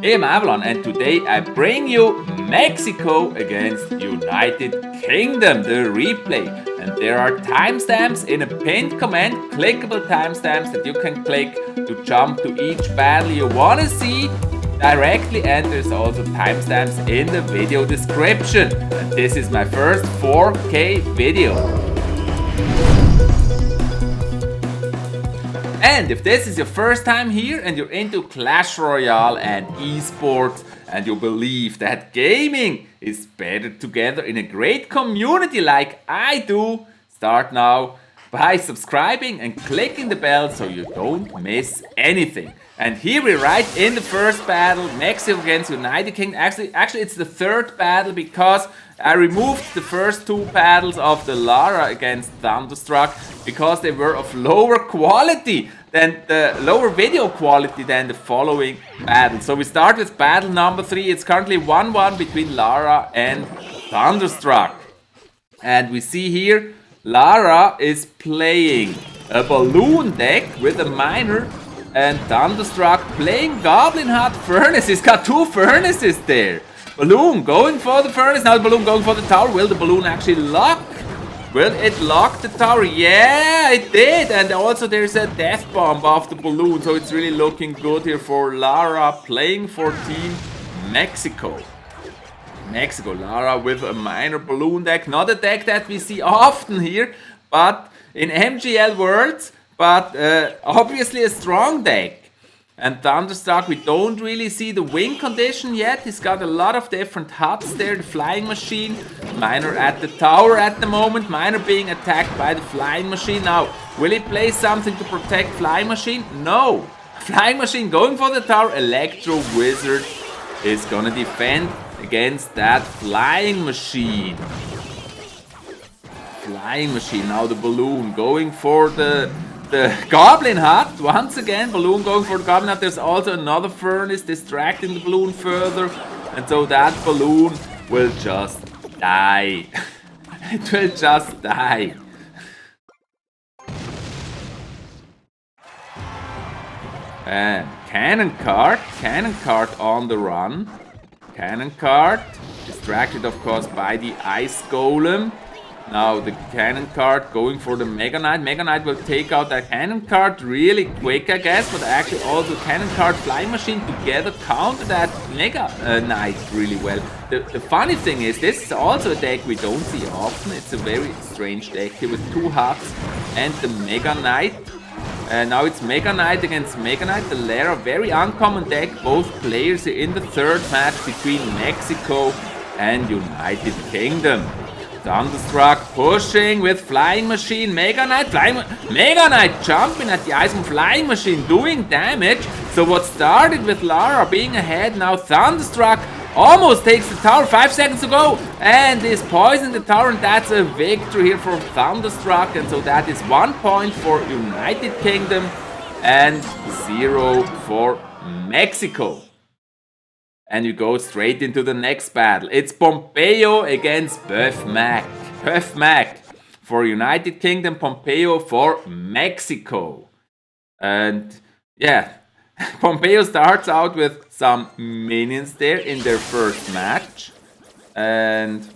Hey, I'm Avalon, and today I bring you Mexico against United Kingdom, the replay. And there are timestamps in a pinned comment, clickable timestamps that you can click to jump to each battle you want to see directly, and there's also timestamps in the video description. And this is my first 4K video. And if this is your first time here and you're into Clash Royale and eSports and you believe that gaming is better together in a great community like I do, start now by subscribing and clicking the bell so you don't miss anything. And here we're right in the first battle, Mexico against United Kingdom. Actually it's the third battle because I removed the first two battles of the Lara against ThunderStruck because they were of lower quality than the lower video quality than the following battle. So we start with battle number 3. It's currently 1-1 between Lara and ThunderStruck. And we see here Lara is playing a balloon deck with a miner, and ThunderStruck playing Goblin Hut Furnace. He's got two furnaces there. Balloon going for the furnace, now the balloon going for the tower. Will the balloon actually lock? Will it lock the tower? Yeah, it did. And also there's a death bomb off the balloon, so it's really looking good here for Lara playing for Team Mexico. Lara with a minor balloon deck, not a deck that we see often here, but in MGL Worlds, but obviously a strong deck. And ThunderStruck, we don't really see the win condition yet. He's got a lot of different huts there. The flying machine, miner at the tower at the moment. Miner being attacked by the flying machine. Now, will he play something to protect flying machine? No. Flying machine going for the tower. Electro Wizard is gonna defend against that flying machine. Now the balloon going for the Goblin Hut. Once again, balloon going for the Goblin Hut. There's also another furnace distracting the balloon further. And so that balloon will just die. It will just die. And cannon cart on the run. Cannon cart distracted, of course, by the ice golem. Now the cannon cart going for the Mega Knight. Mega Knight will take out that cannon cart really quick, I guess, but actually also cannon cart flying machine together counter that Mega Knight really well. The funny thing is, this is also a deck we don't see often. It's a very strange deck here with two huts and the Mega Knight. Now it's Mega Knight against Mega Knight. The Lara, very uncommon deck. Both players are in the third match between Mexico and United Kingdom. ThunderStruck pushing with Flying Machine, Mega Knight, Mega Knight jumping at the ice and Flying Machine doing damage. So what started with Lara being ahead, now ThunderStruck almost takes the tower, 5 seconds to go, and is poisoning the tower, and that's a victory here for ThunderStruck. And so that is 1 point for United Kingdom and 0 for Mexico. And you go straight into the next battle. It's Pompeyo against Boefmac. Boefmac for United Kingdom, Pompeyo for Mexico. And yeah, Pompeyo starts out with some minions there in their first match. And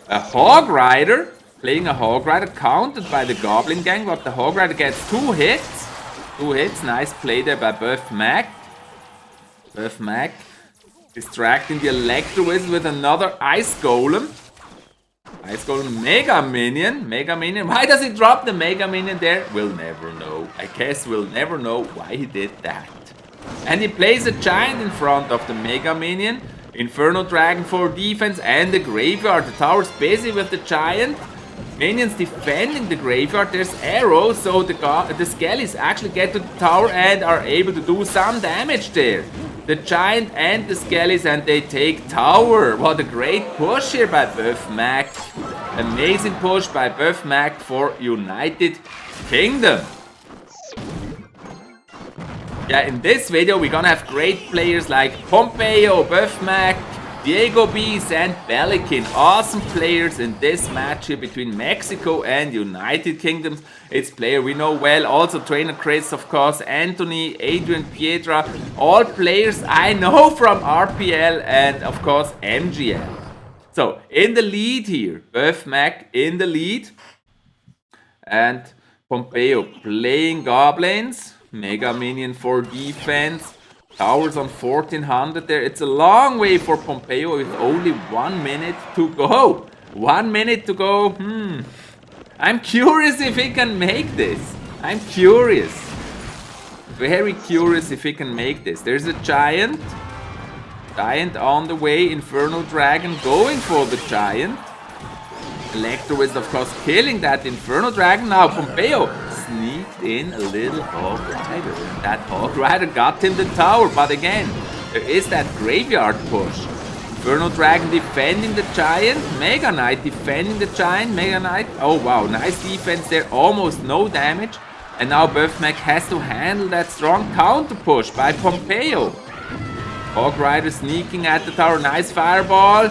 a Hog Rider, playing a Hog Rider, countered by the Goblin Gang, but the Hog Rider gets 2 hits. 2 hits, nice play there by Boefmac. Boefmac distracting the Electro Wizard with another Ice Golem. Ice Golem Mega Minion. Why does he drop the Mega Minion there? We'll never know. I guess we'll never know why he did that. And he plays a Giant in front of the Mega Minion. Inferno Dragon for defense and the Graveyard. The tower's busy with the Giant. Minions defending the graveyard. There's arrows, so the skellies actually get to the tower and are able to do some damage there. The Giant and the skellies, and they take tower. What a great push here by Boefmac. Amazing push by Boefmac for United Kingdom. Yeah, in this video we're gonna have great players like Pompeyo, Boefmac, DiegoB, SaintBelikin, awesome players in this match here between Mexico and United Kingdoms. It's player we know well, also trainer Chris, of course, Anthony, AdrianPiedra, all players I know from RPL and of course MGL. So in the lead here, Boefmac in the lead, and Pompeyo playing goblins, mega minion for defense. Towers on 1400 there. It's a long way for Pompeyo with only 1 minute to go. 1 minute to go. I'm curious if he can make this. I'm curious. Very curious if he can make this. There's a giant. Giant on the way. Inferno Dragon going for the giant. Electro is of course killing that Inferno Dragon. Now Pompeyo sneaked in a little Hog Rider. That Hog Rider got him the tower, but again, there is that graveyard push. Inferno Dragon defending the giant. Mega Knight defending the giant. Mega Knight. Oh wow, nice defense there. Almost no damage. And now Boefmac has to handle that strong counter push by Pompeyo. Hog Rider sneaking at the tower. Nice fireball.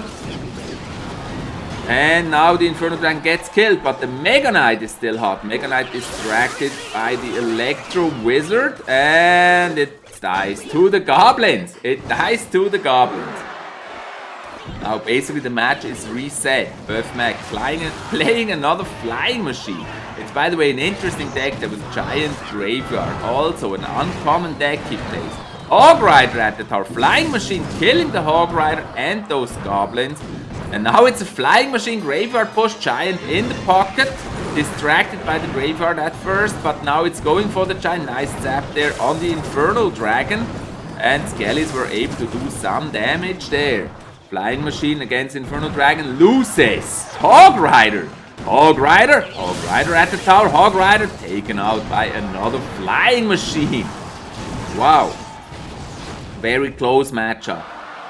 And now the Inferno Dragon gets killed, but the Mega Knight is still hot. Mega Knight distracted by the Electro Wizard, and it dies to the Goblins. It dies to the Goblins. Now basically the match is reset. Boefmac playing another flying machine. It's by the way an interesting deck. There was Giant Graveyard, also an uncommon deck he plays. Hog Rider at the tower. Flying machine killing the Hog Rider and those Goblins. And now it's a flying machine graveyard push, giant in the pocket, distracted by the graveyard at first, but now it's going for the giant. Nice zap there on the Inferno Dragon, and Skellies were able to do some damage there. Flying machine against Inferno Dragon loses. Hog Rider, Hog Rider, Hog Rider at the tower. Hog Rider taken out by another flying machine. Wow, very close matchup.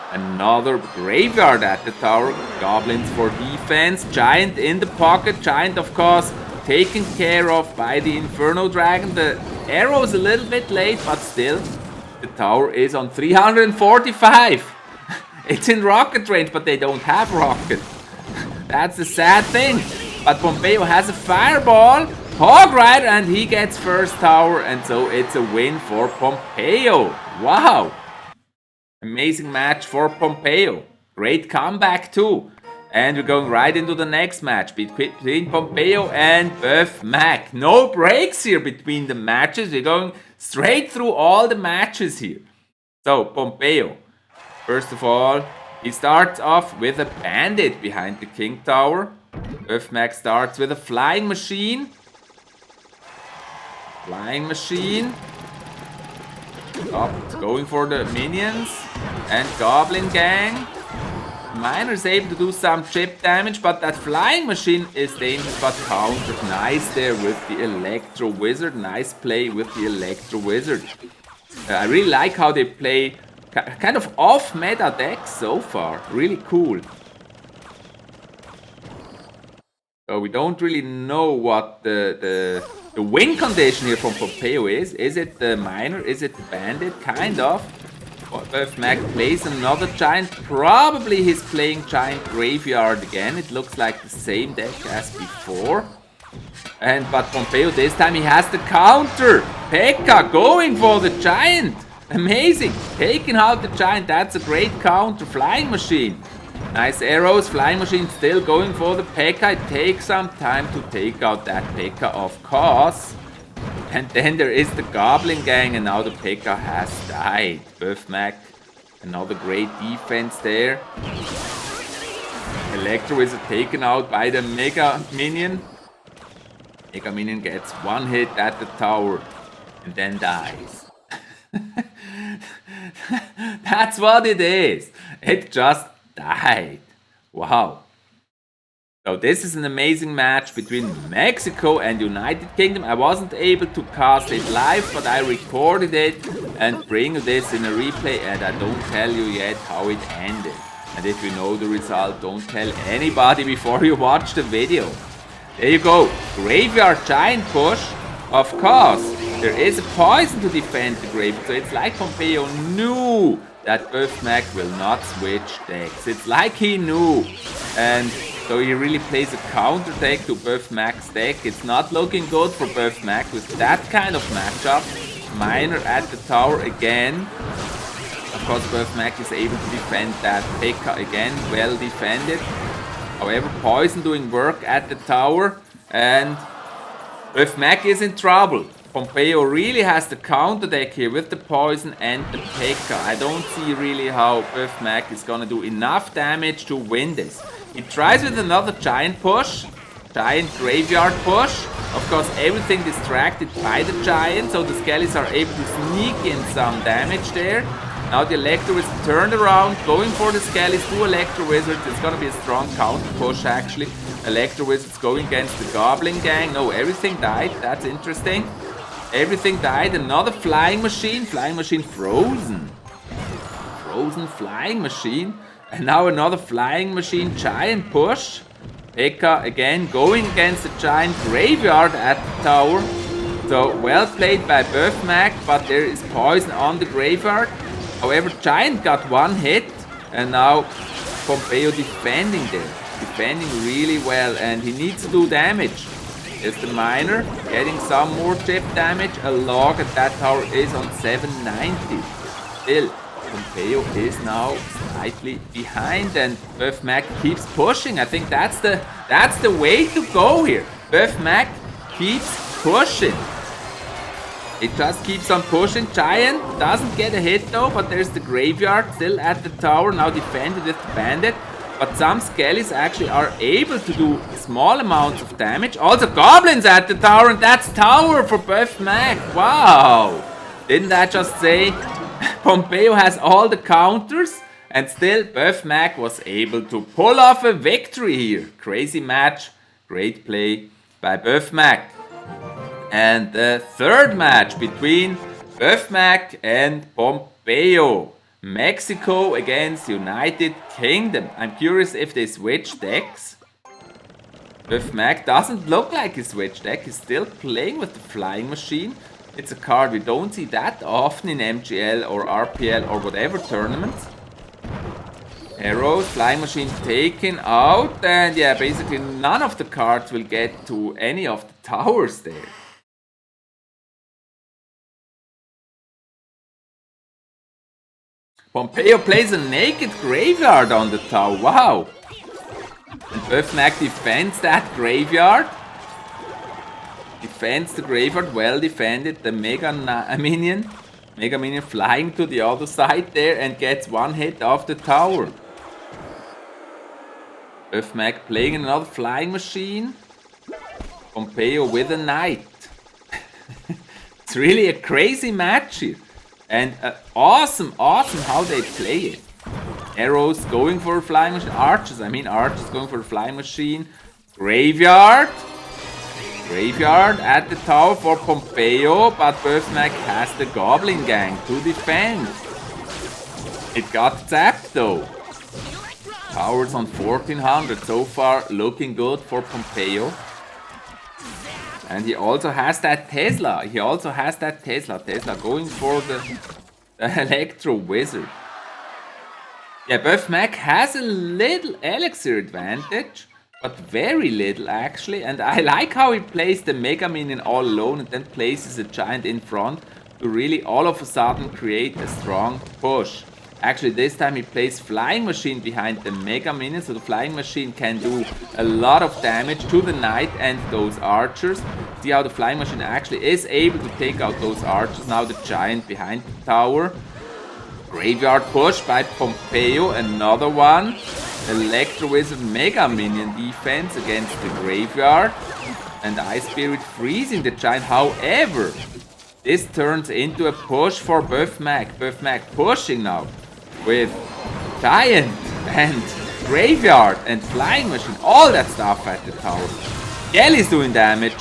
Another graveyard at the tower. Goblins for defense. Giant in the pocket. Giant, of course, taken care of by the Inferno Dragon. The arrow is a little bit late, but still, the tower is on 345. It's in rocket range, but they don't have rocket. That's the sad thing. But Pompeyo has a fireball. Hog Rider, and he gets first tower, and so it's a win for Pompeyo. Wow. Amazing match for Pompeyo. Great comeback too. And we're going right into the next match between Pompeyo and Boefmac. No breaks here between the matches. We're going straight through all the matches here. So Pompeyo, first of all, he starts off with a bandit behind the King Tower. Boefmac starts with a flying machine. Flying machine. Up, going for the minions and Goblin Gang. Miner is able to do some chip damage, but that flying machine is dangerous but countered. Nice there with the Electro Wizard. Nice play with the Electro Wizard. I really like how they play kind of off-meta decks so far. Really cool. So we don't really know what the win condition here from Pompeyo is. Is it the miner? Is it the bandit? Kind of. Boefmac plays another giant. Probably he's playing giant graveyard again. It looks like the same deck as before. But Pompeyo this time he has the counter. Pekka going for the giant. Amazing. Taking out the giant. That's a great counter. Flying machine. Nice arrows. Flying machine still going for the Pekka. It takes some time to take out that Pekka, of course. And then there is the Goblin Gang, and now the Pekka has died. Boefmac, another great defense there. Electro is taken out by the Mega Minion. Mega Minion gets one hit at the tower and then dies. That's what it is. It just died. Wow. So this is an amazing match between Mexico and United Kingdom. I wasn't able to cast it live, but I recorded it and bring this in a replay, and I don't tell you yet how it ended. And if you know the result, don't tell anybody before you watch the video. There you go. Graveyard giant push. Of course, there is a poison to defend the graveyard. So it's like Pompeyo knew that Boefmac will not switch decks. It's like he knew. And so he really plays a counter deck to Boefmac's deck. It's not looking good for Boefmac with that kind of matchup. Miner at the tower again. Of course, Boefmac is able to defend that P.E.K.K.A again, well defended. However, Poison doing work at the tower, and Boefmac is in trouble. Pompeyo really has the counter deck here with the Poison and the P.E.K.K.A. I don't see really how Boefmac is gonna do enough damage to win this. He tries with another Giant push, Giant Graveyard push. Of course, everything distracted by the Giant, so the Skellies are able to sneak in some damage there. Now the Electro Wizard turned around, going for the Skellies, 2 Electro Wizards. It's gonna be a strong counter push actually. Electro Wizards going against the Goblin Gang. No, everything died, that's interesting. Everything died, another Flying Machine frozen. Frozen Flying Machine. And now another Flying Machine Giant push. P.E.K.K.A again going against the Giant Graveyard at the tower. So well played by Boefmac, but there is Poison on the Graveyard. However, Giant got 1 hit, and now Pompeyo defending there. Defending really well, and he needs to do damage. There's the Miner getting some more chip damage. A log at that tower is on 790. Still, Pompeyo is now slightly behind, and Boefmac keeps pushing. I think that's the way to go here. Boefmac keeps pushing. It just keeps on pushing. Giant doesn't get a hit though, but there's the Graveyard still at the tower, now defended with the Bandit. But some Skellies actually are able to do small amounts of damage. Also Goblins at the tower, and that's tower for Boefmac. Wow! Didn't I just say Pompeyo has all the counters? And still Boefmac was able to pull off a victory here. Crazy match. Great play by Boefmac. And the third match between Boefmac and Pompeyo. Mexico against United Kingdom. I'm curious if they switch decks. Boefmac doesn't look like he switched deck. He's still playing with the Flying Machine. It's a card we don't see that often in MGL or RPL or whatever tournaments. Arrows, Flying Machine taken out, and yeah, basically none of the cards will get to any of the towers there. Pompeyo plays a naked Graveyard on the tower, wow! And Boefmac defends that Graveyard. Defends the Graveyard, well defended. The Mega Minion flying to the other side there and gets 1 hit off the tower. Boefmac playing another Flying Machine. Pompeyo with a Knight. It's really a crazy match here. And awesome how they play it. Arrows going for a Flying Machine. Archers going for a Flying Machine. Graveyard at the tower for Pompeyo, but Boefmac has the Goblin Gang to defend. It got zapped though. Towers on 1400, so far looking good for Pompeyo. And he also has that Tesla. Tesla going for the Electro Wizard. Yeah, Boefmac has a little elixir advantage, but very little actually. And I like how he plays the Mega Minion all alone and then places a Giant in front to really all of a sudden create a strong push. Actually, this time he plays Flying Machine behind the Mega Minion, so the Flying Machine can do a lot of damage to the Knight and those Archers. See how the Flying Machine actually is able to take out those Archers. Now the Giant behind the tower. Graveyard push by Pompeyo, another one. Electro Wizard Mega Minion defense against the Graveyard. And Ice Spirit freezing the Giant. However, this turns into a push for Boefmac. Boefmac pushing now with Giant and Graveyard and Flying Machine. All that stuff at the tower. Kelly's doing damage.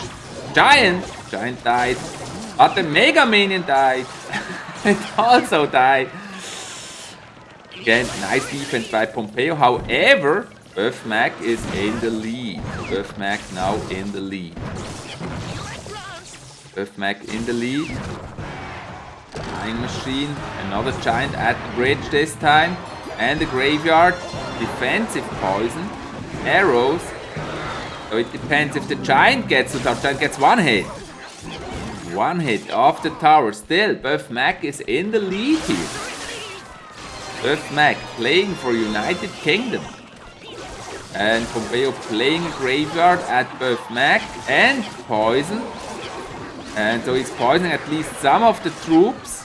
Giant died. But the Mega Minion died. It also died. Again, nice defense by Pompeyo. However, Boefmac is in the lead. Boefmac now in the lead. Boefmac in the lead. Flying machine, another giant at the bridge this time. And the graveyard, defensive poison, arrows. So it depends if the giant gets the tower. Giant gets one hit. One hit off the tower. Still, Boefmac is in the lead here. Boefmac playing for United Kingdom. And Pompeyo playing a graveyard at Boefmac and poison. And so he's poisoning at least some of the troops.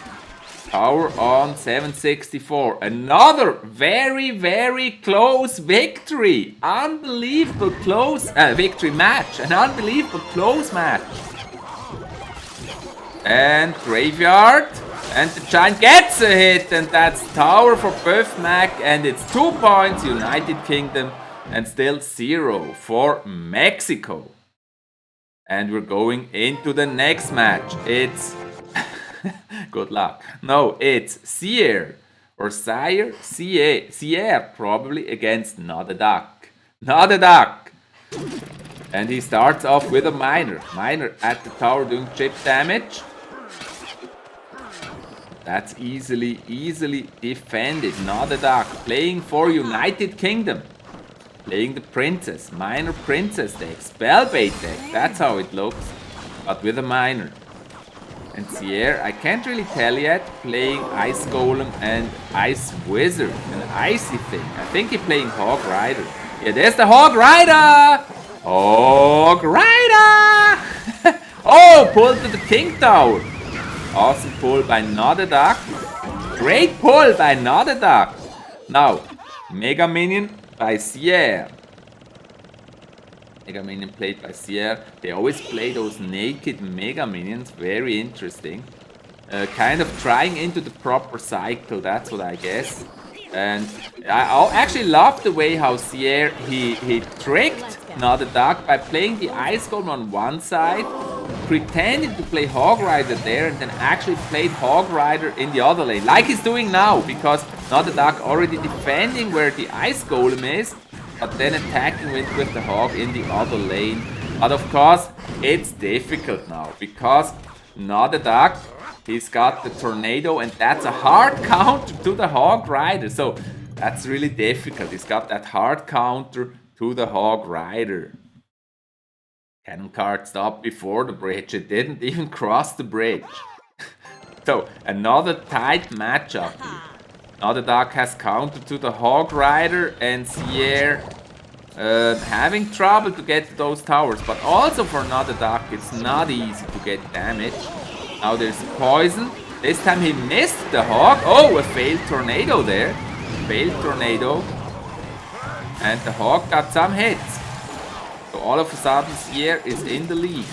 Tower on 764. Another very, very close victory. Unbelievable close victory match. An unbelievable close match. And graveyard. And the giant gets a hit. And that's tower for Boefmac. And it's 2 points, United Kingdom. And still 0 for Mexico. And we're going into the next match. It's... good luck. No, it's Sier. Or Sier? Sier, probably, against Not a Duck. Not a Duck! And he starts off with a miner. Miner at the tower doing chip damage. That's easily defended. Not a Duck. Playing for United Kingdom. Playing the Princess. Miner Princess deck. Spellbait deck. That's how it looks. But with a miner. And Sier, I can't really tell yet. Playing Ice Golem and Ice Wizard. An icy thing. I think he's playing Hog Rider. Yeah, there's the Hog Rider! Hog Rider! Oh, pull to the King Tower. Awesome pull by Not a Duck. Great pull by Not a Duck. Now, Mega Minion by Sier. Mega Minion played by Sier. They always play those naked Mega Minions. Very interesting. Kind of trying into the proper cycle. That's what I guess. And I actually love the way how Sier he tricked Not a Duck by playing the Ice Golem on one side, pretending to play Hog Rider there, and then actually played Hog Rider in the other lane, like he's doing now, because Not a Duck already defending where the Ice Golem is, but then attacking with the Hog in the other lane. But of course, it's difficult now, because Not a Duck, he's got the Tornado, and that's a hard counter to the Hog Rider. So that's really difficult. He's got that hard counter to the Hog Rider. Cannon card stopped before the bridge. It didn't even cross the bridge. So another tight matchup here. Not a Duck has counter to the Hog Rider, and Sier having trouble to get to those towers. But also for Not a Duck, it's not easy to get damage. Now there's poison. This time he missed the Hog. Oh, a failed Tornado there. Failed Tornado. And the Hog got some hits. So all of a sudden Sier is in the lead.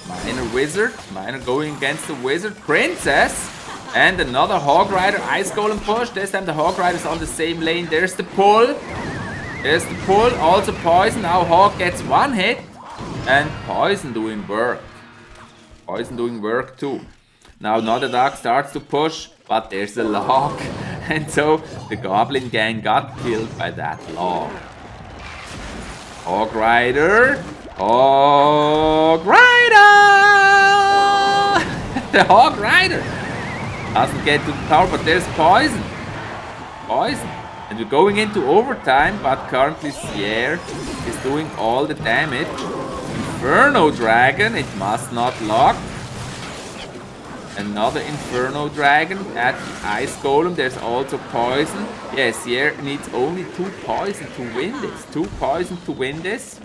Miner Wizard. Miner going against the Wizard. Princess. And another Hog Rider. Ice Golem push. This time the Hog Rider is on the same lane. There's the pull. There's the pull. Also poison. Now Hog gets one hit. And poison doing work. Poison doing work too. Now Not a Duck starts to push, but there's a log. And so the Goblin Gang got killed by that log. Hog Rider! Hog Rider! The Hog Rider doesn't get to the tower, but there's poison. Poison. And we're going into overtime, but currently Sier is doing all the damage. Inferno Dragon, it must not lock. Another Inferno Dragon at the Ice Golem. There's also poison. Yes, Sier needs only 2 poison to win this. 2 poison to win this.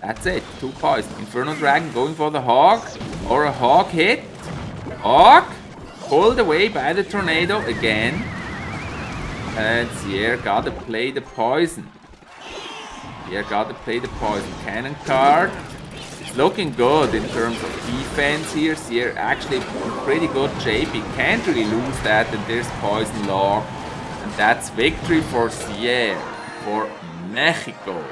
That's it, 2 poison. Inferno Dragon going for the Hog. Or a Hog hit. Hog pulled away by the Tornado again. And Sier gotta play the poison. Sier gotta play the poison. Cannon card. It's looking good in terms of defense here. Sier actually in pretty good shape. He can't really lose that. And there's poison log. And that's victory for Sier. For Mexico.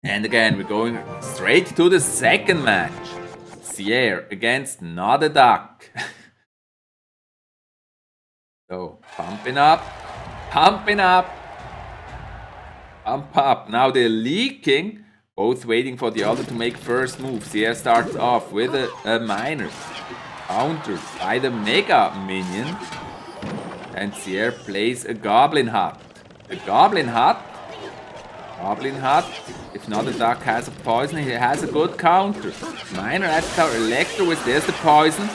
And again, we're going straight to the second match. Sier against Not a Duck. So, pumping up, pumping up. Pump up. Now they're leaking. Both waiting for the other to make first move. Sier starts off with a miner. Countered by the Mega Minion. And Sier plays a Goblin Hut. The Goblin Hut. If not, the duck has a poison, he has a good counter. Miner at counter. Electro with there's the poison.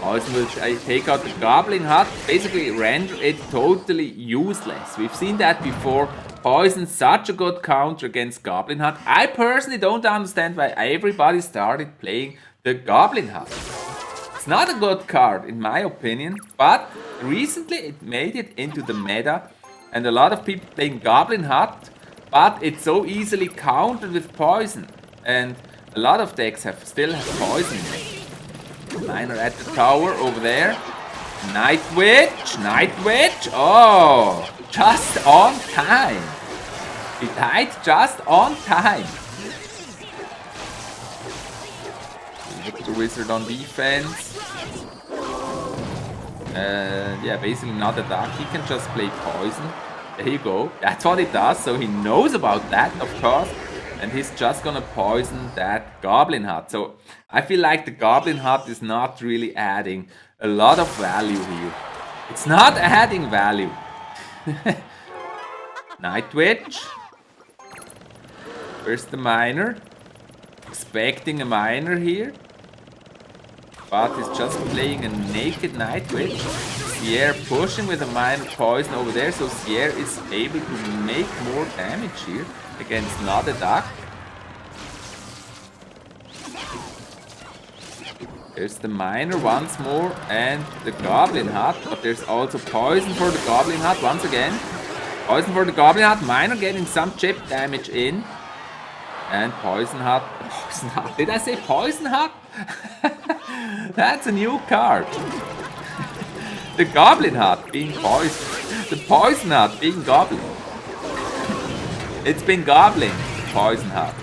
Poison will take out the Goblin Hut. Basically render it totally useless. We've seen that before. Poison such a good counter against Goblin Hut. I personally don't understand why everybody started playing the Goblin Hut. It's not a good card in my opinion, but recently it made it into the meta and a lot of people playing Goblin Hut, but it's so easily countered with poison and a lot of decks still have poison. Miner at the tower over there. Night Witch, oh, just on time. He died just on time. Electro Wizard on defense. Yeah, basically not a duck. He can just play poison. There you go. That's what it does. So he knows about that, of course. And he's just gonna poison that Goblin Hut. So I feel like the Goblin Hut is not really adding a lot of value here. It's not adding value. Night Witch. Where's the miner? Expecting a miner here. But he's just playing a naked Night Witch. Sier pushing with a miner poison over there. So Sier is able to make more damage here against not a duck. There's the miner once more and the Goblin Hut. But there's also poison for the Goblin Hut once again. Poison for the Goblin Hut. Miner getting some chip damage in. And Poison Hut. Poison Hut. Did I say Poison Hut? That's a new card. The Goblin Hut being poisoned. The Poison Hut being Goblin. It's been Goblin. Poison Hut.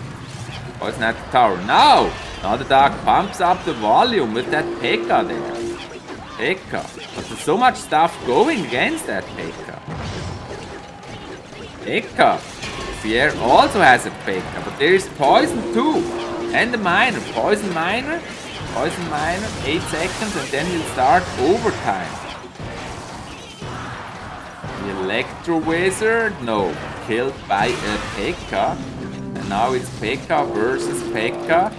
Poison at the tower. Now, another duck pumps up the volume with that P.E.K.K.A. there. P.E.K.K.A. But there's so much stuff going against that P.E.K.K.A. P.E.K.K.A. Sier also has a P.E.K.K.A. But there is poison too. And the miner. Poison miner. 8 seconds and then we'll start overtime. The Electro Wizard, no, killed by a P.E.K.K.A. And now it's P.E.K.K.A. versus P.E.K.K.A.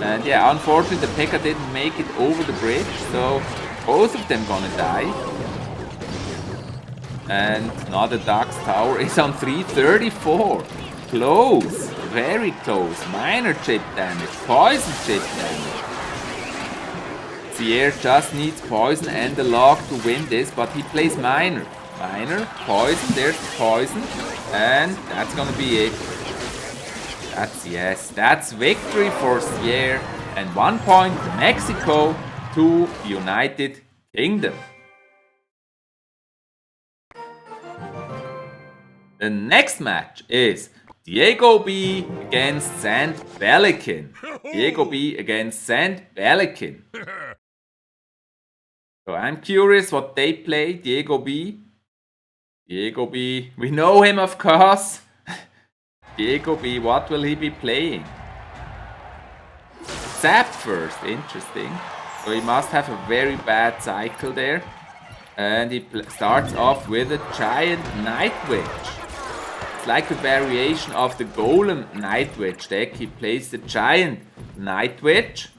And yeah, unfortunately the P.E.K.K.A. didn't make it over the bridge, so both of them gonna die. And another Duck's tower is on 334. Close, very close. Minor chip damage, poison chip damage. Sier just needs poison and the log to win this, but he plays miner. Miner, poison, there's the poison, and that's gonna be it. That's victory for Sier, and 1 point to Mexico, to United Kingdom. The next match is DiegoB against SaintBelikin. DiegoB against SaintBelikin. So I'm curious what they play, DiegoB. DiegoB, we know him of course. DiegoB, what will he be playing? Zap first, interesting. So he must have a very bad cycle there. And he starts off with a giant Night Witch. It's like a variation of the Golem Night Witch deck. He plays the giant Night Witch.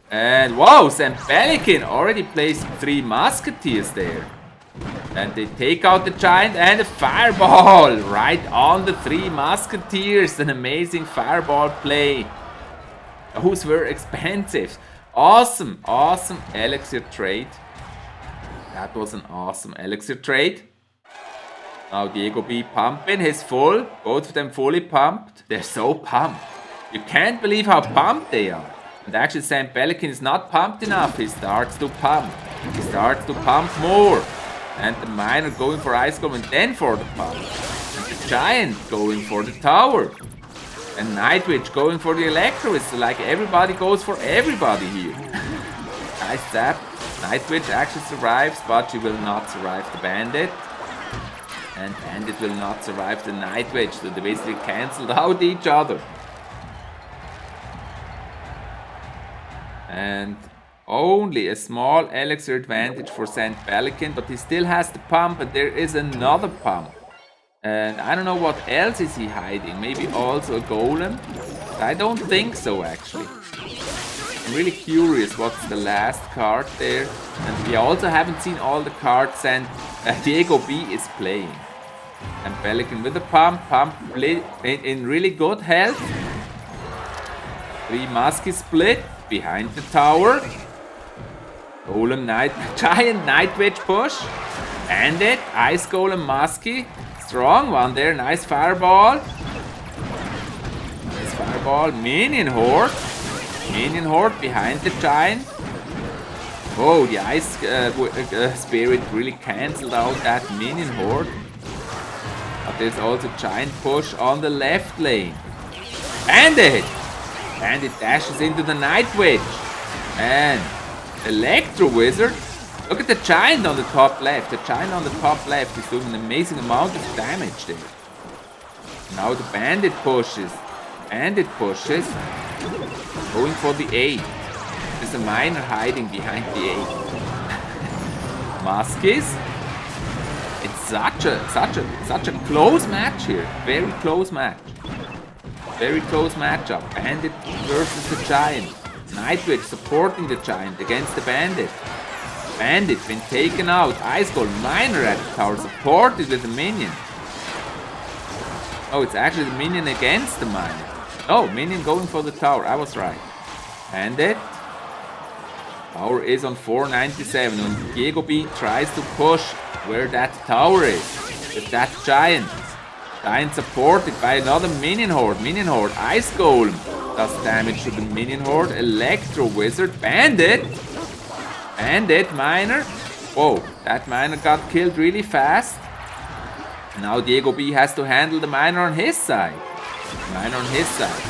And wow, SaintBelikin already plays 3 Musketeers there. And they take out the giant and a fireball right on the 3 Musketeers. An amazing fireball play. Those were expensive. Awesome, awesome elixir trade. That was an awesome elixir trade. Now DiegoB pumping his full. Both of them fully pumped. They're so pumped. You can't believe how pumped they are. And actually SaintBelikin is not pumped enough. He starts to pump. He starts to pump more. And the miner going for Ice Golem and then for the pump. And the giant going for the tower. And Night Witch going for the Electro. It's like everybody goes for everybody here. Nice tap. Night Witch actually survives, but she will not survive the bandit. And Bandit will not survive the Night Wedge, so they basically cancelled out each other. And only a small elixir advantage for SaintBelikin, but he still has the pump, and there is another pump. And I don't know what else is he hiding. Maybe also a golem? I don't think so, actually. I'm really curious what's the last card there. And we also haven't seen all the cards and DiegoB is playing. And Pelican with the pump in really good health. 3 musky split behind the tower. Golem giant Night Wedge push. Bandit, Ice Golem musky. Strong one there, nice fireball. Nice fireball, Minion Horde. Minion Horde behind the giant. Oh, the Ice Spirit really cancelled out that Minion Horde. But there's also giant push on the left lane. Bandit! Bandit dashes into the Night Wedge. And Electro Wizard. Look at the giant on the top left. The giant on the top left is doing an amazing amount of damage there. Now the bandit pushes. Bandit pushes. Going for the 8. There's a miner hiding behind the 8. Muskies. It's such a close match here. Very close match. Very close matchup. Bandit versus the giant. Night Wedge supporting the giant against the bandit. Bandit been taken out. Ice Golem Miner at the tower, supported with a minion. Oh, it's actually the minion against the miner. Oh, minion going for the tower. I was right. Bandit. Tower is on 497. And DiegoB tries to push where that tower is. With that giant. Giant supported by another minion horde. Minion horde. Ice Golem does damage to the minion horde. Electro Wizard. Bandit. Bandit, miner. Whoa, that miner got killed really fast. Now DiegoB has to handle the miner on his side. Miner on his side.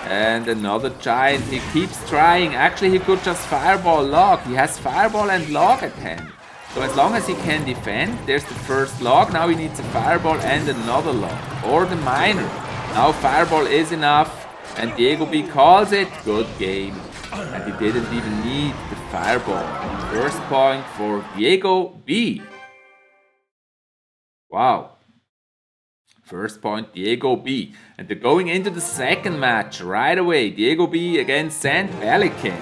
And another giant. He keeps trying. Actually, he could just fireball log. He has fireball and log at hand. So as long as he can defend, there's the first log. Now he needs a fireball and another log. Or the miner. Now fireball is enough. And DiegoB calls it. Good game. And he didn't even need the fireball. First point for DiegoB. Wow. First point, DiegoB. And they're going into the second match right away. DiegoB against SaintBelikin.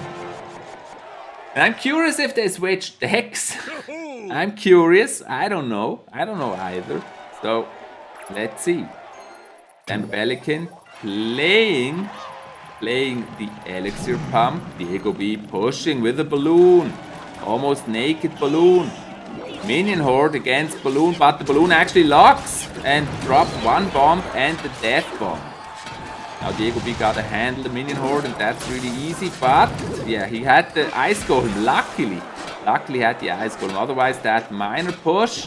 And I'm curious if they switched decks. I'm curious. I don't know. I don't know either. So, let's see. SaintBelikin playing the elixir pump. DiegoB pushing with a balloon. Almost naked balloon. Minion horde against balloon, but the balloon actually locks and dropped 1 bomb and the death bomb. Now DiegoB got to handle the minion horde, and that's really easy, but yeah, he had the ice golem. Luckily had the ice golem. Otherwise that miner push,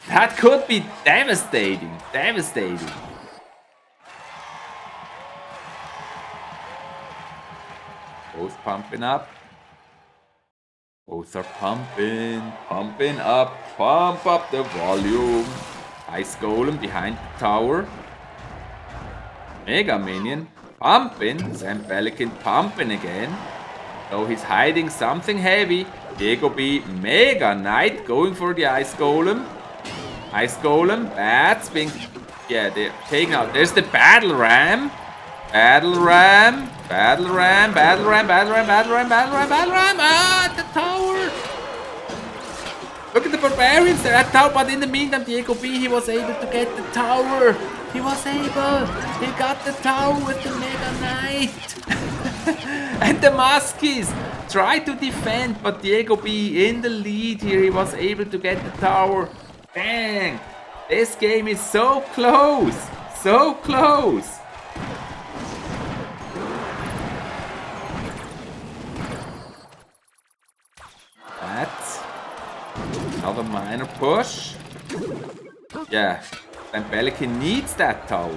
that could be devastating. Both pumping up. Both are pumping up. Pump up the volume. Ice Golem behind the tower. Mega Minion pumping. SaintBelikin pumping again. So he's hiding something heavy. DiegoB Mega Knight going for the Ice Golem. Ice Golem. Bats being... Yeah, they're taking out. There's the Battle Ram. Battle Ram. Ah, the tower! Look at the barbarians, they're at the tower, but in the meantime, DiegoB, he was able to get the tower. He got the tower with the Mega Knight. And the Muskies try to defend, but DiegoB in the lead here, he was able to get the tower. Dang! This game is so close! So close! That's another minor push. Yeah, SaintBelikin needs that tower.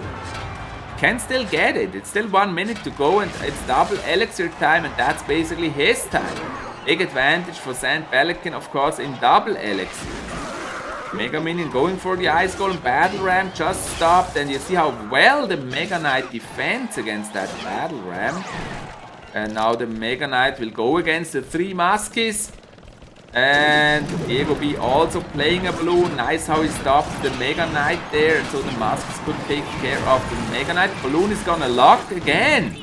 Can still get it. It's still 1 minute to go and it's double elixir time, and that's basically his time. Big advantage for SaintBelikin, of course, in double elixir. Mega Minion going for the Ice Golem. Battle Ram just stopped. And you see how well the Mega Knight defends against that Battle Ram. And now the Mega Knight will go against the 3 Muskies. And DiegoB also playing a balloon. Nice how he stopped the Mega Knight there. So the Muskies could take care of the Mega Knight. Balloon is gonna lock again.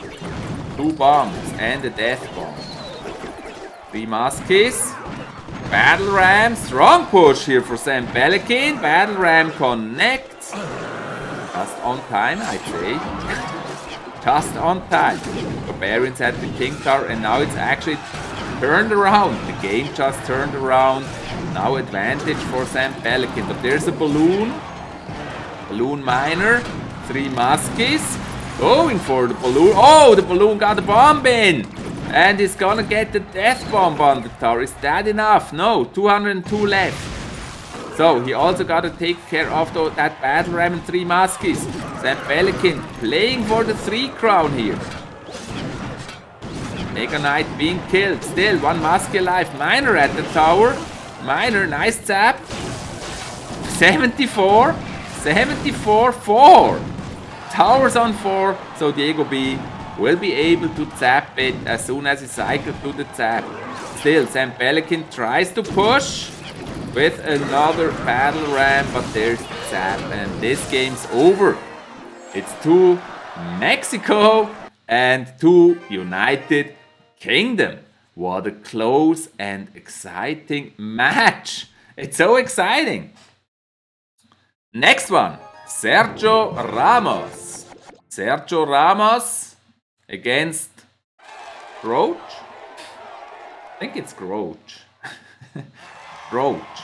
2 bombs and a death bomb. 3 Muskies. Battle Ram, strong push here for SaintBelikin. Battle Ram connects. Just on time, I'd say. Just on time. Barbarians had the King Tower and now it's actually turned around. The game just turned around. Now advantage for SaintBelikin. But there's a balloon. Balloon miner. 3 Muskies. Going for the balloon. Oh, the balloon got a bomb in. And he's gonna get the death bomb on the tower. Is that enough? No, 202 left. So he also gotta take care of that Battle Ram and 3 Muskies. SaintBelikin playing for the 3 crown here. Mega Knight being killed. Still 1 Muskie alive. Miner at the tower. Miner, nice tap. 74. 74, 4. Towers on 4. So DiegoB will be able to tap it as soon as he cycles to the tap. Still, SaintBelikin tries to push with another Battle Ram, but there's the tap and this game's over. It's 2 Mexico and 2 United Kingdom. What a close and exciting match. It's so exciting. Next one, SergioRamos. SergioRamos against Groge? I think it's Groge. Groge.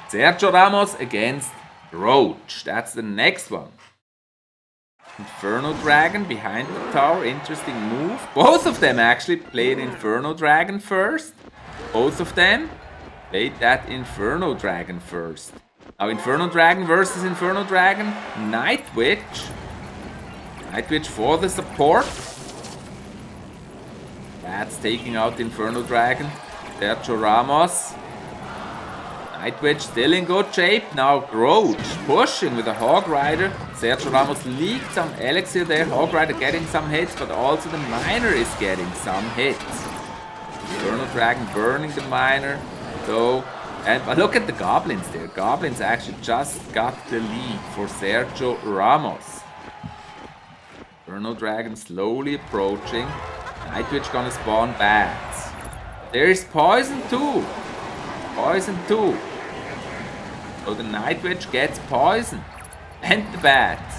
SergioRamos against Groge. That's the next one. Inferno Dragon behind the tower. Interesting move. Both of them actually played Inferno Dragon first. Both of them played that Inferno Dragon first. Now Inferno Dragon versus Inferno Dragon. Night Witch. Night Witch for the support. That's taking out the Inferno Dragon. SergioRamos. Night Witch still in good shape. Now Groge pushing with a Hog Rider. SergioRamos leaked some elixir there. Hog Rider getting some hits, but also the Miner is getting some hits. Inferno Dragon burning the Miner. So, but look at the Goblins there. Goblins actually just got the lead for SergioRamos. Inferno Dragon slowly approaching. Night Witch gonna spawn bats. There is poison too. Poison too. So the Night Witch gets poison. And the bats.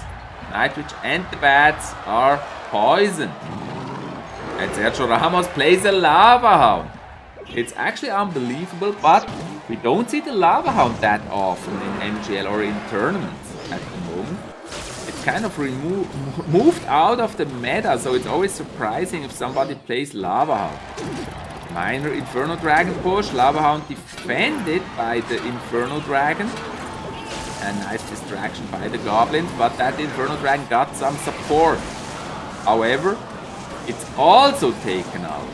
Night Witch and the bats are poisoned. And SergioRamos plays a Lava Hound. It's actually unbelievable, but we don't see the Lava Hound that often in MGL or in tournaments at the moment. It's kind of moved out of the meta, so it's always surprising if somebody plays Lava Hound. Minor Inferno Dragon push, Lava Hound defended by the Inferno Dragon. And nice distraction by the Goblins, but that Inferno Dragon got some support. However, it's also taken out.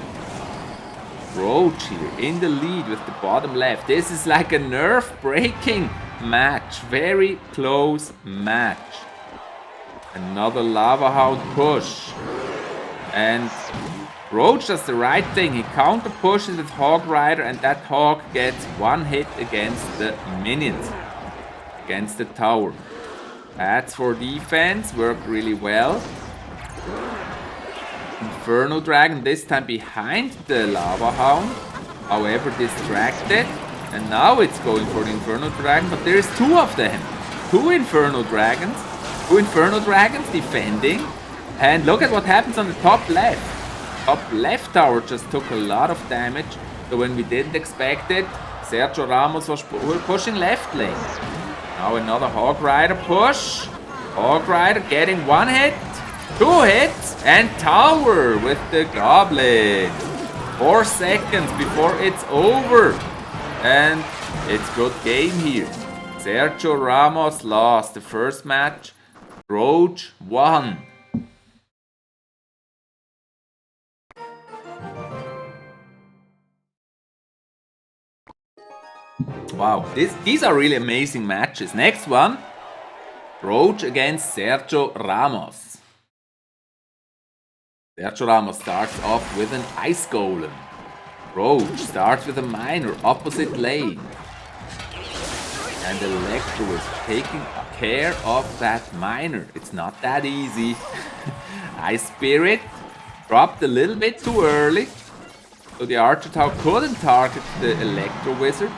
Groge here in the lead with the bottom left. This is like a nerve-breaking match. Very close match. Another Lava Hound push. And Groge does the right thing. He counter pushes with Hog Rider and that Hog gets 1 hit against the minions. Against the tower. Bats for defense worked really well. Inferno Dragon this time behind the Lava Hound. However, distracted. And now it's going for the Inferno Dragon, but there's 2 of them. 2 Inferno Dragons. 2 Inferno Dragons defending. And look at what happens on the top left. Top left tower just took a lot of damage. So when we didn't expect it, SergioRamos was pushing left lane. Now another Hog Rider push. Hog Rider getting 1 hit. 2 hits and tower with the Goblin. 4 seconds before it's over. And it's good game here. SergioRamos lost the first match. Groge won. Wow, these are really amazing matches. Next one, Groge against SergioRamos. SergioRamos starts off with an Ice Golem. Groge starts with a Miner, opposite lane. And Electro is taking care of that Miner. It's not that easy. Ice Spirit dropped a little bit too early. So the Archer Tower couldn't target the Electro Wizard.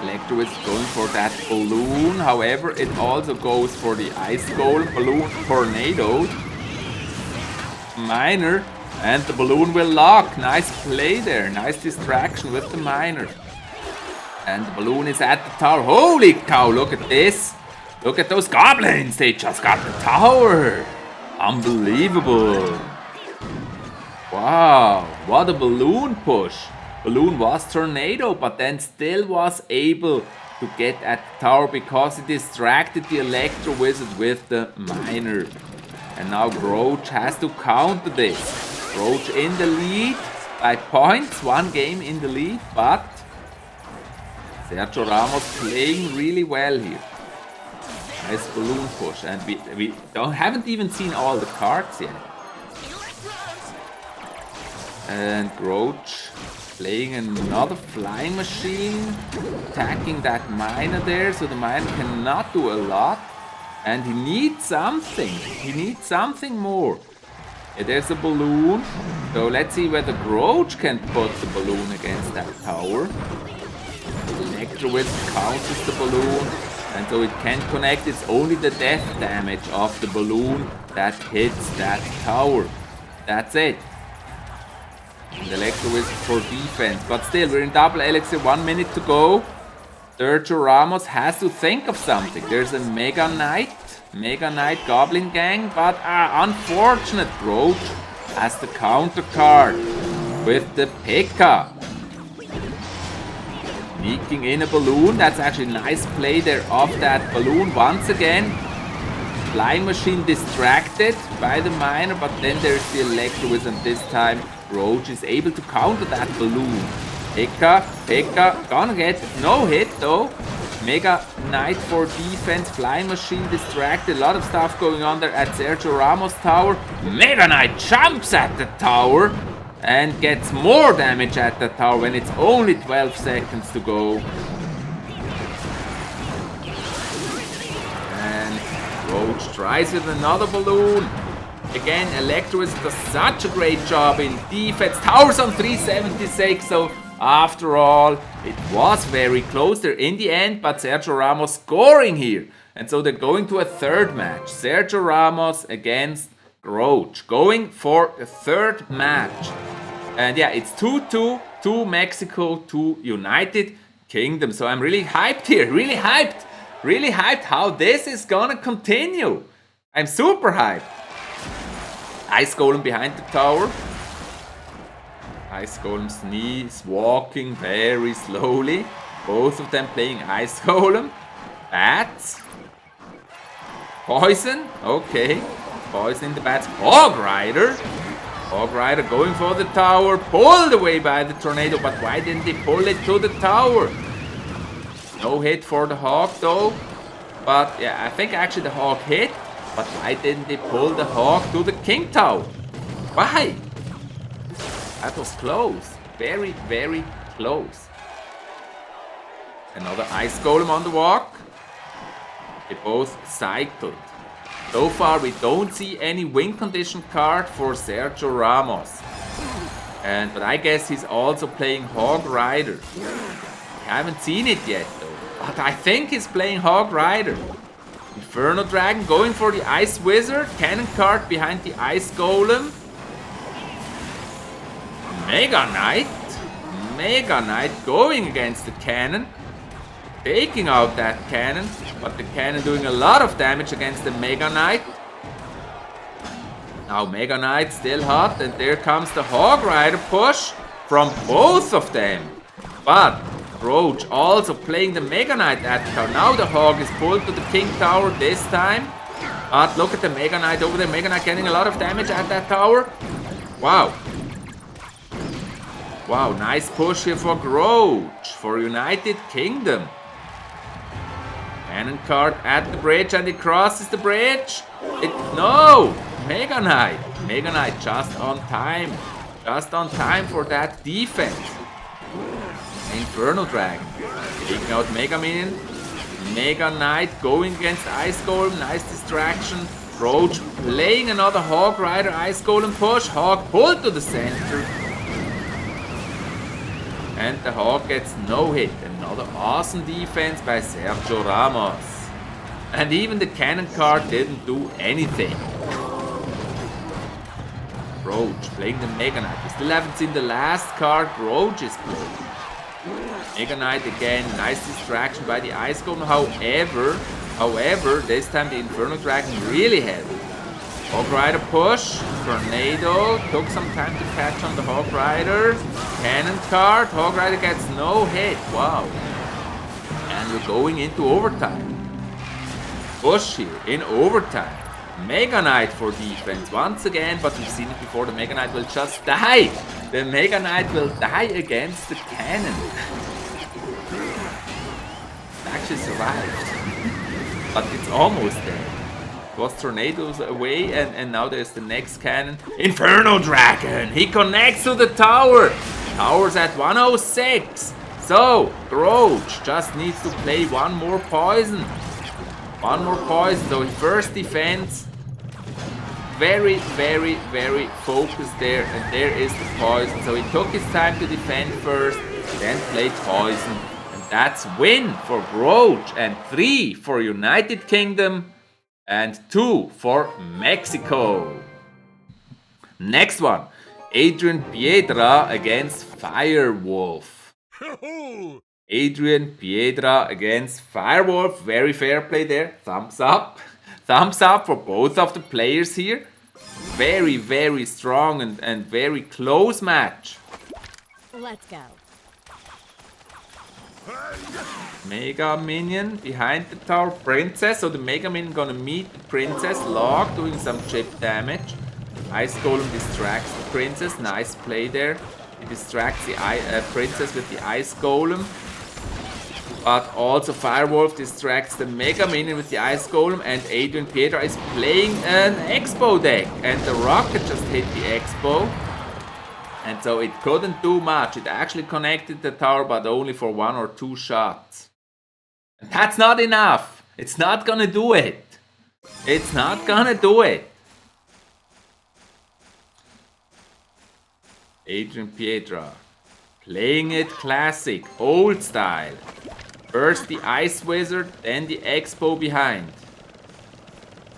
Electro is going for that balloon, however it also goes for the Ice Golem, balloon tornado. Miner, and the balloon will lock. Nice play there, nice distraction with the Miner. And the balloon is at the tower. Holy cow, look at this. Look at those goblins, they just got the tower. Unbelievable. Wow, what a balloon push. Balloon was tornado, but then still was able to get at the tower because it distracted the Electro Wizard with the Miner. And now Groge has to counter this. Groge in the lead by points, 1 game in the lead, but SergioRamos playing really well here. Nice balloon push, and we haven't even seen all the cards yet. And Groge playing another flying machine, attacking that Miner there, so the Miner cannot do a lot. And he needs something. He needs something more. Yeah, there's a balloon. So let's see whether Groge can put the balloon against that tower. Electro Wizard counters the balloon. And so it can't connect. It's only the death damage of the balloon that hits that tower. That's it. And Electro Wizard for defense. But still, we're in double elixir, 1 minute to go. SergioRamos has to think of something. There's a Mega Knight Goblin Gang, but unfortunate Groge has the counter card with the P.E.K.K.A. Sneaking in a balloon, that's actually a nice play there of that balloon once again. Flying machine distracted by the Miner, but then there's the Electro Wizard, and this time Groge is able to counter that balloon. P.E.K.K.A, gonna get no hit though. Mega Knight for defense, flying machine distracted, a lot of stuff going on there at SergioRamos tower. Mega Knight jumps at the tower and gets more damage at the tower when it's only 12 seconds to go. And Groge tries with another balloon. Again, Electro does such a great job in defense. Towers on 376, so after all, it was very close there in the end, but SergioRamos scoring here. And so they're going to a third match. SergioRamos against Groge. Going for a third match. And yeah, it's 2-2, 2 Mexico, 2 United Kingdom. So I'm really hyped here, really hyped how this is gonna continue. I'm super hyped. Ice Golem behind the tower. Ice Golem sneeze, walking very slowly. Both of them playing Ice Golem. Bats. Poison. Okay. Poison in the bats. Hog Rider. Hog Rider going for the tower. Pulled away by the tornado. But why didn't they pull it to the tower? No hit for the Hog though. But yeah, I think actually the Hog hit. But why didn't they pull the Hog to the King Tower? Why? That was close. Very, very close. Another Ice Golem on the walk. They both cycled. So far we don't see any win condition card for SergioRamos. But I guess he's also playing Hog Rider. I haven't seen it yet though. But I think he's playing Hog Rider. Inferno Dragon going for the Ice Wizard. Cannon card behind the Ice Golem. Mega Knight going against the cannon, taking out that cannon, but the cannon doing a lot of damage against the Mega Knight. Now Mega Knight still hot, and there comes the Hog Rider push from both of them. But Groge also playing the Mega Knight at the tower. Now the Hog is pulled to the King Tower this time. But look at the Mega Knight over there. Mega Knight getting a lot of damage at that tower. Wow. Wow, nice push here for Groge, for United Kingdom. Cannon card at the bridge, and he crosses the bridge. No! Mega Knight. Mega Knight just on time. Just on time for that defense. Inferno Dragon. Taking out Mega Minion. Mega Knight going against Ice Golem. Nice distraction. Groge playing another Hog Rider. Ice Golem push. Hog pulled to the center. And the Hog gets no hit. Another awesome defense by SergioRamos. And even the cannon card didn't do anything. Groge playing the Mega Knight. We still haven't seen the last card Groge is playing. Mega Knight again, nice distraction by the Ice Golem. However, this time the Inferno Dragon really helped. Hog Rider push, Tornado, took some time to catch on the Hog Rider. Cannon card, Hog Rider gets no hit, wow. And we're going into overtime. Push here in overtime. Mega Knight for defense once again, but we've seen it before, the Mega Knight will just die. The Mega Knight will die against the cannon. It actually survived. But it's almost there. It was tornadoes away, and now there's the next cannon. Inferno Dragon! He connects to the tower! Tower's at 106. So, Groge just needs to play one more poison. One more poison, so first defense. Very, very, very focused there, and there is the poison. So he took his time to defend first, then played poison. And that's win for Groge, and 3 for United Kingdom, and 2 for Mexico. Next one, AdrianPiedra against Firewolf. AdrianPiedra against Firewolf, very fair play there, thumbs up. Thumbs up for both of the players here. Very, very strong and very close match. Let's go. Mega Minion behind the tower, Princess. So the Mega Minion gonna meet the Princess. Log doing some chip damage. Ice Golem distracts the Princess. Nice play there. He distracts the Princess with the Ice Golem. But also Firewolf distracts the Mega Minion with the Ice Golem, and AdrianPiedra is playing an Expo deck. And the Rocket just hit the Expo. And so it couldn't do much. It actually connected the tower, but only for 1 or 2 shots. And that's not enough. It's not gonna do it. It's not gonna do it. AdrianPiedra playing it classic, old style. First the Ice Wizard, then the Expo behind.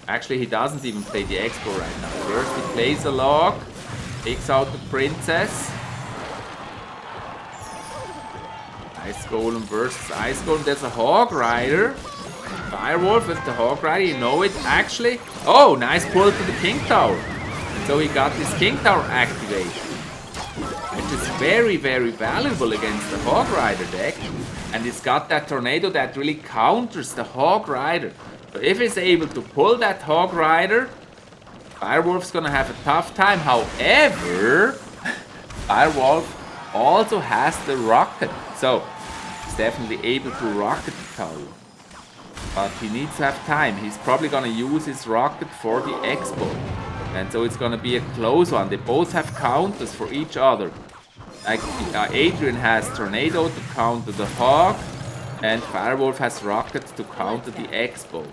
Actually, he doesn't even play the Expo right now. First he plays a log, takes out the Princess. Ice Golem versus Ice Golem. There's a Hog Rider. Firewolf with the Hog Rider, you know it actually. Oh, nice pull to the King Tower. And so he got this King Tower activated. Which is very, very valuable against the Hog Rider deck. And it's got that Tornado that really counters the Hog Rider. So if he's able to pull that Hog Rider, Firewolf's gonna have a tough time. However, Firewolf also has the Rocket. So he's definitely able to rocket the tower. But he needs to have time. He's probably gonna use his Rocket for the Expo. And so it's gonna be a close one. They both have counters for each other. Like Adrian has Tornado to counter the Hog, and Firewolf has Rocket to counter the Expo.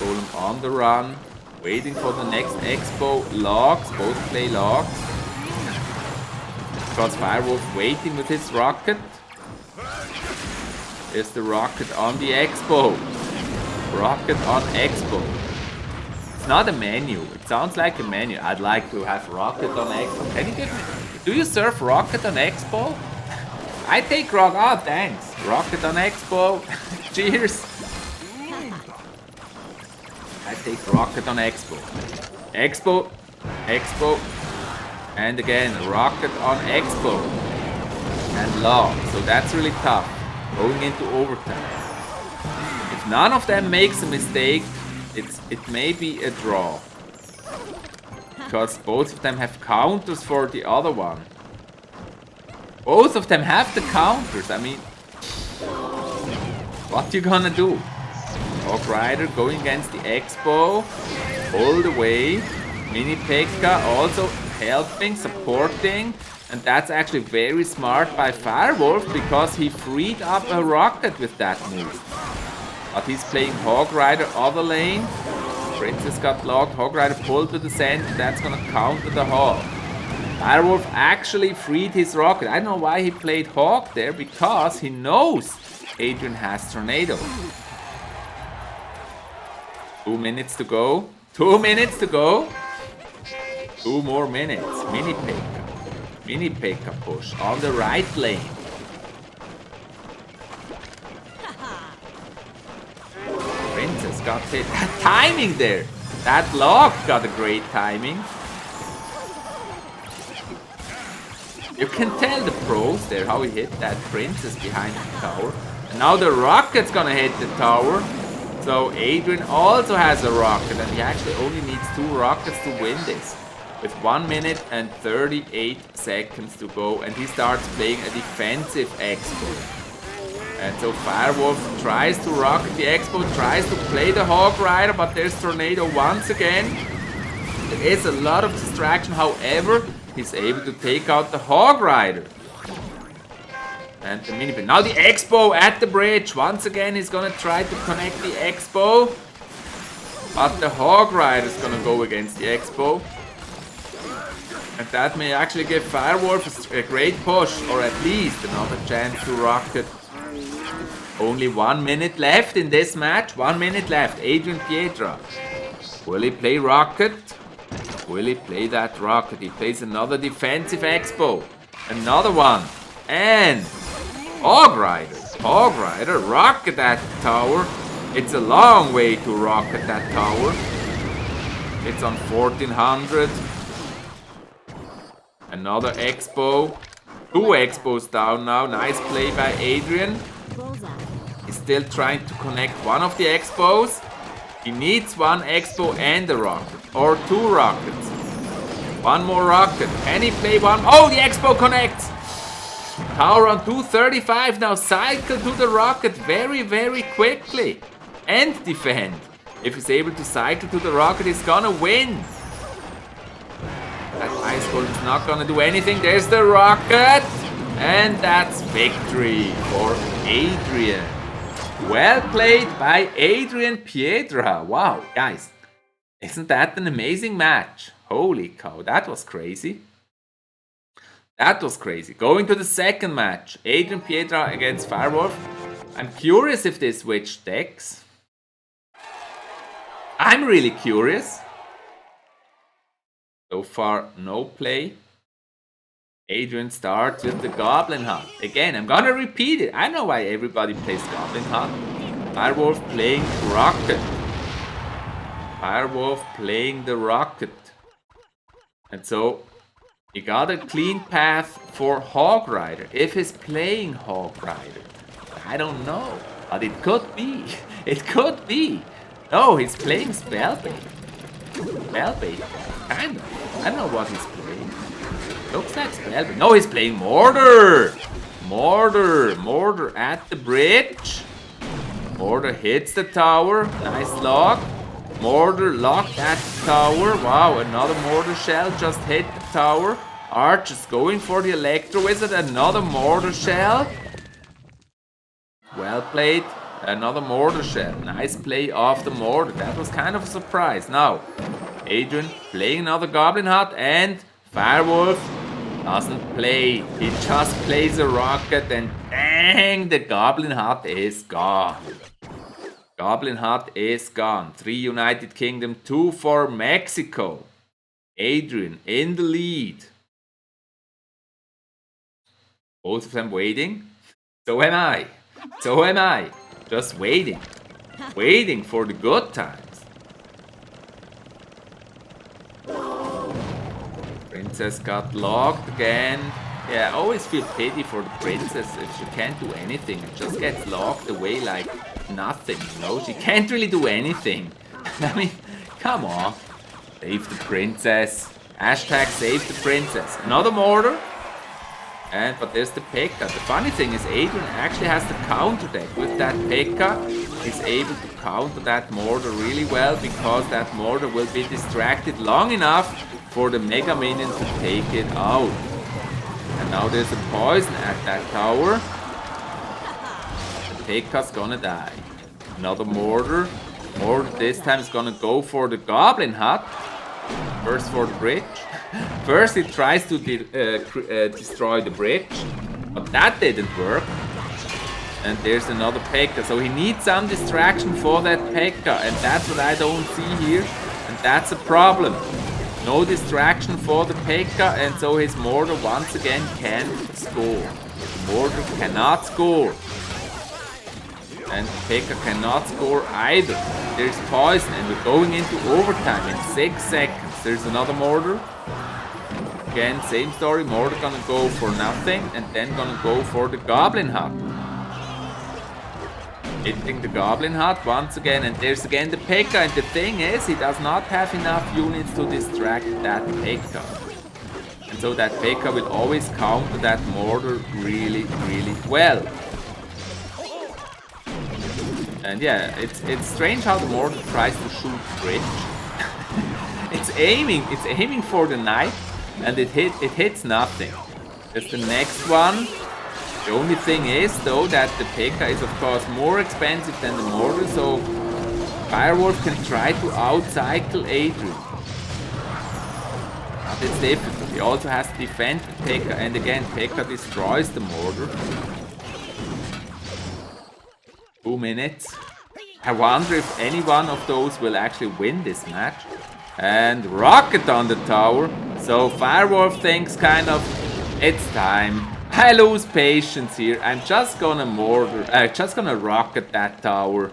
Golem on the run, waiting for the next Expo. Logs, both play logs. Because Firewolf waiting with his Rocket. There's the Rocket on the Expo. Rocket on Expo. It's not a menu. It sounds like a menu. I'd like to have Rocket on Expo. Can you give me... Do you serve Rocket on Expo? I take Rocket. Oh, thanks. Rocket on Expo. Cheers. I take Rocket on Expo. Expo. Expo. And again, Rocket on Expo. And Log. So that's really tough. Going into overtime. If none of them makes a mistake, it may be a draw. because both of them have counters for the other one. Both of them have the counters. I mean, what you gonna do? Hog Rider going against the Expo all the way. Mini Pekka also helping, supporting. And that's actually very smart by Firewolf because he freed up a rocket with that move. But he's playing Hog Rider other lane. Princess got locked. Hog Rider pulled to the center. That's gonna counter the Hog. Firewolf actually freed his rocket. I don't know why he played Hog there, because he knows Adrian has Tornado. 2 minutes to go. 2 minutes to go. 2 more minutes. Mini Pekka. Mini Pekka push on the right lane. Princess got hit. Timing there. That lock got a great timing. You can tell the pros there how he hit that Princess behind the tower. And now the rocket's gonna hit the tower. So Adrian also has a rocket, and he actually only needs 2 rockets to win this. With 1 minute and 38 seconds to go, and he starts playing a defensive Expo. And so Firewolf tries to rocket the Expo, tries to play the Hog Rider, but there's Tornado once again. There is a lot of distraction, however, he's able to take out the Hog Rider. And the mini pin. Now the Expo at the bridge. Once again, he's gonna try to connect the Expo. But the Hog Rider is gonna go against the Expo. And that may actually give Firewolf a great push, or at least another chance to rocket. Only 1 minute left in this match. 1 minute left. AdrianPiedra. Will he play rocket? Will he play that rocket? He plays another defensive Expo. Another one. And Hog Rider. Hog Rider. Rocket that tower. It's a long way to rocket that tower. It's on 1400. Another Expo. 2 Expos down now. Nice play by Adrian. He's still trying to connect one of the Expos. He needs 1 Expo and a rocket. Or 2 rockets. 1 more rocket. Can he play one? Oh, the Expo connects! Tower on 235 now. Cycle to the rocket very, very quickly. And defend. If he's able to cycle to the rocket, he's gonna win. That ice golem is not gonna do anything. There's the rocket. And that's victory for Adrian. Well played by AdrianPiedra. Wow, guys. Isn't that an amazing match? Holy cow, that was crazy. That was crazy. Going to the second match. AdrianPiedra against Firewolf. I'm curious if they switch decks. I'm really curious. So far, no play. Adrian starts with the Goblin Hut. Again, I'm gonna repeat it. I know why everybody plays Goblin Hut. Firewolf playing Rocket. Firewolf playing the Rocket. And so, you got a clean path for Hog Rider. If he's playing Hog Rider, I don't know. But it could be. It could be. No, he's playing Spellbait. Spellbait. Kind of. I don't know what he's playing. Looks like Spellbait. No, he's playing Mortar. Mortar at the bridge. Mortar hits the tower. Nice lock. Mortar locked at the tower. Wow, another Mortar shell just hit the tower. Arch is going for the Electro Wizard. Another Mortar shell. Well played. Another Mortar shell. Nice play off the Mortar. That was kind of a surprise. Now, Adrian playing another Goblin Hut, and Firewolf doesn't play. He just plays a rocket, and dang, the Goblin Hut is gone. Goblin Hut is gone. 3 United Kingdom, 2 for Mexico. Adrian in the lead. Both of them waiting. So am I. So am I. Just waiting. Waiting for the good times. Princess got locked again. Yeah, I always feel pity for the princess if she can't do anything. It just gets locked away like nothing, you know? She can't really do anything. I mean, come on. Save the princess. Hashtag save the princess. Another mortar. But there's the P.E.K.K.A. The funny thing is Adrian actually has the counter deck. With that P.E.K.K.A. he's able to counter that mortar really well because that mortar will be distracted long enough for the Mega Minion to take it out. And now there's a poison at that tower. The P.E.K.K.A's gonna die. Another mortar. Mortar this time is gonna go for the Goblin Hut. First for the bridge. First it tries to destroy the bridge, but that didn't work. And there's another P.E.K.K.A. So he needs some distraction for that P.E.K.K.A. And that's what I don't see here. And that's a problem. No distraction for the P.E.K.K.A. And so his mortar once again can't score. The mortar cannot score. And P.E.K.K.A. cannot score either. There's poison and we're going into overtime in 6 seconds. There's another mortar. Again, same story. Mortar gonna go for nothing and then gonna go for the Goblin Hut. Hitting the Goblin Hut once again, and there's again the P.E.K.K.A. And the thing is, he does not have enough units to distract that P.E.K.K.A. And so that P.E.K.K.A. will always counter that mortar really, really well. And yeah, it's strange how the mortar tries to shoot bridge. it's aiming for the knight, and it hits nothing. That's the next one. The only thing is though that the P.E.K.K.A. is of course more expensive than the mortar, so Firewolf can try to outcycle Adrian. But it's difficult. He also has to defend the P.E.K.K.A. and again P.E.K.K.A. destroys the mortar. 2 minutes. I wonder if any one of those will actually win this match. And rocket on the tower. So Firewolf thinks kind of, it's time. I lose patience here. I'm just gonna rocket that tower.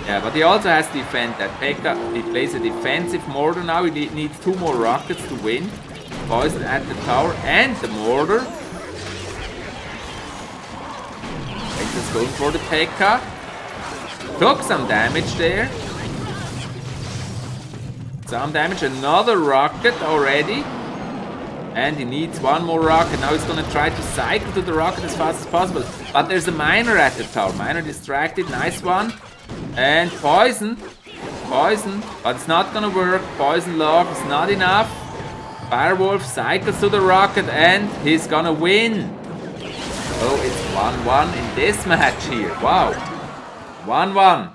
Yeah, but he also has to defend that P.E.K.K.A. He plays a defensive mortar now. He needs 2 more rockets to win. Poison at the tower and the mortar. Just going for the P.E.K.K.A. Took some damage there. Some damage, another rocket already. And he needs 1 more rocket. Now he's gonna try to cycle to the rocket as fast as possible. But there's a miner at the tower. Miner distracted, nice one. And poison. Poison, but it's not gonna work. Poison log is not enough. Firewolf cycles to the rocket and he's gonna win. Oh, it's 1-1 in this match here. Wow. 1-1.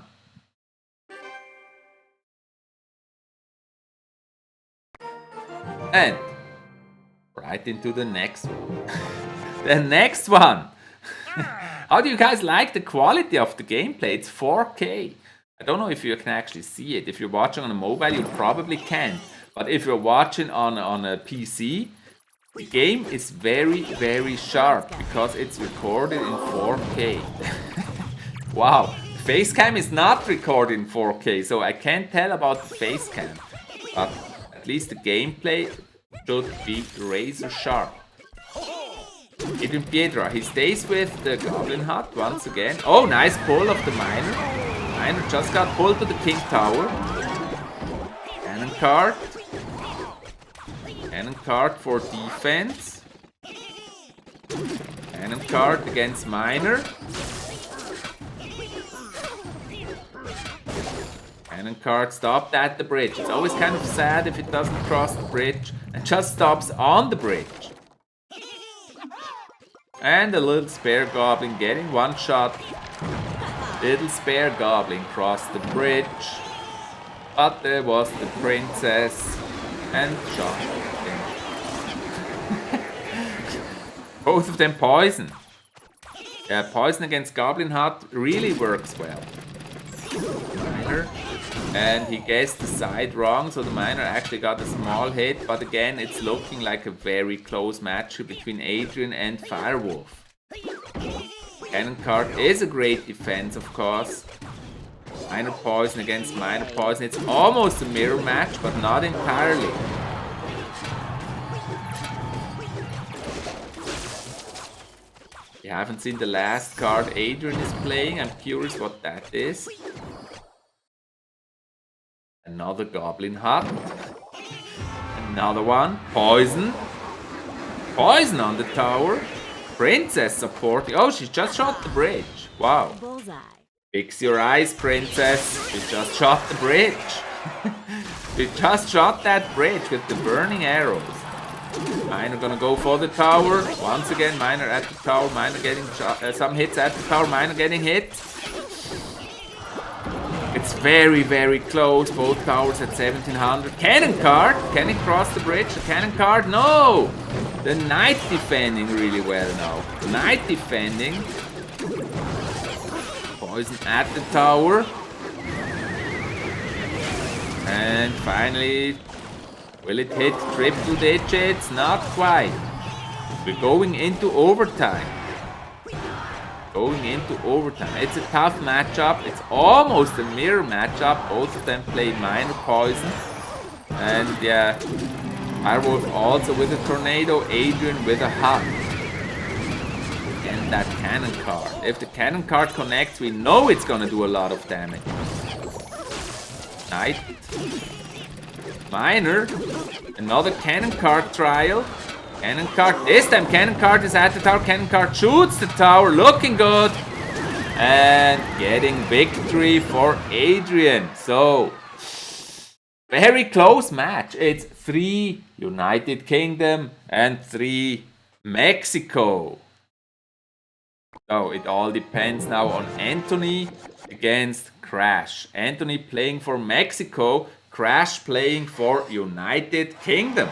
And right into the next one. The next one. How do you guys like the quality of the gameplay? It's 4K. I don't know if you can actually see it. If you're watching on a mobile, you probably can. But if you're watching on a PC, the game is very, very sharp because it's recorded in 4K. Wow, Facecam is not recorded in 4K, so I can't tell about the Facecam. But at least the gameplay should be razor sharp. AdrianPiedra, he stays with the Goblin Hut once again. Oh, nice pull of the Miner. Miner just got pulled to the King Tower. Cannon card. Cannon card for defense. Cannon card against Miner. Cannon card stopped at the bridge. It's always kind of sad if it doesn't cross the bridge and just stops on the bridge. And a little spare goblin getting 1 shot. Little spare goblin crossed the bridge. But there was the princess and shot. Both of them poison. Yeah, poison against Goblin Hut really works well. Miner. And he guessed the side wrong, so the Miner actually got a small hit. But again, it's looking like a very close match between Adrian and Firewolf. Cannon card is a great defense, of course. Miner poison against Miner poison. It's almost a mirror match, but not entirely. You haven't seen the last card Adrian is playing. I'm curious what that is. Another Goblin Hut. Another one. Poison. Poison on the tower. Princess supporting. Oh, she just shot the bridge. Wow. Bullseye. Fix your eyes, princess. She just shot the bridge. She just shot that bridge with the burning arrows. Miner gonna go for the tower. Once again, Miner at the tower. Miner getting some hits at the tower. Miner getting hit. It's very, very close. Both towers at 1700. Cannon card. Can he cross the bridge? The cannon card? No! The knight defending really well now. Knight defending. Poison at the tower. And finally, will it hit triple digits? Not quite. We're going into overtime. Going into overtime. It's a tough matchup. It's almost a mirror matchup. Both of them played minor poison. And yeah, Firewolf also with a tornado. Adrian with a hug. And that cannon card. If the cannon card connects, we know it's gonna do a lot of damage. Knight. Miner. Another cannon card trial. Cannon card. This time cannon card is at the tower. Cannon card shoots the tower. Looking good. And getting victory for Adrian. So, very close match. It's 3 United Kingdom and 3 Mexico. So it all depends now on Anthony against Crash. Anthony playing for Mexico. Crash playing for United Kingdom.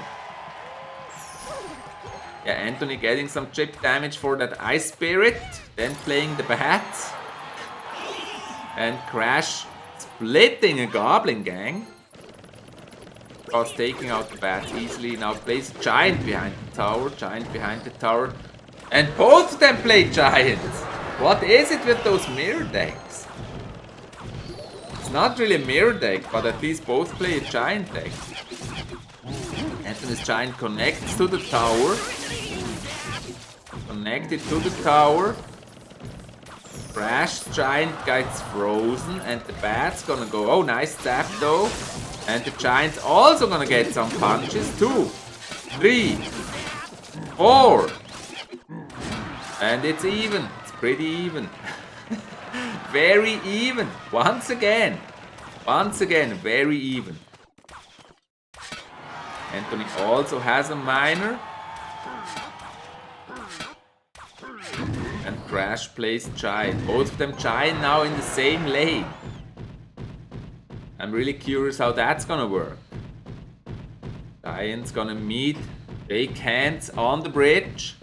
Yeah, Anthony getting some chip damage for that Ice Spirit. Then playing the Bats. And Crash splitting a Goblin Gang. Was taking out the Bats easily. Now plays Giant behind the tower. Giant behind the tower. And both of them play Giants. What is it with those mirror decks? It's not really a mirror deck, but at least both play a Giant deck. Anthony's Giant connects to the tower. Connected to the tower. Crash's Giant gets frozen and the Bat's gonna go. Oh, nice tap though. And the Giant's also gonna get some punches. 2, 3, 4. And it's even. It's pretty even. Very even. Once again. Once again, very even. Anthony also has a miner. And Crash plays Giant. Both of them Giant now in the same lane. I'm really curious how that's gonna work. Giant's gonna meet. Shake hands on the bridge.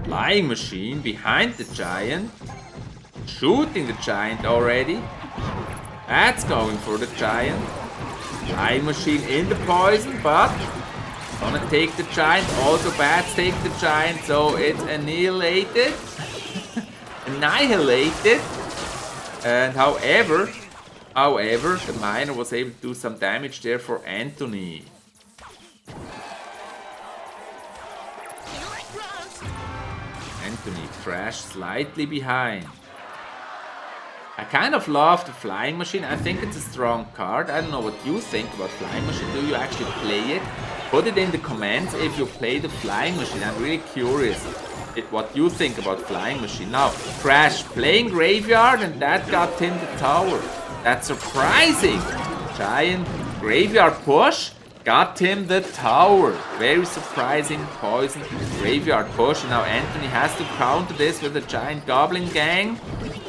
Flying machine behind the Giant. Shooting the Giant already. That's going for the Giant. Flying machine in the poison, but gonna take the Giant. Also Bats take the Giant, so it's annihilated. Annihilated. And however, the miner was able to do some damage there for Anthony. Anthony Crash slightly behind. I kind of love the Flying Machine. I think it's a strong card. I don't know what you think about Flying Machine. Do you actually play it? Put it in the comments if you play the Flying Machine. I'm really curious what you think about Flying Machine. Now, Crash playing Graveyard and that got him the tower. That's surprising. Giant Graveyard push got him the tower. Very surprising poison Graveyard push. Now Anthony has to counter this with a Giant Goblin Gang.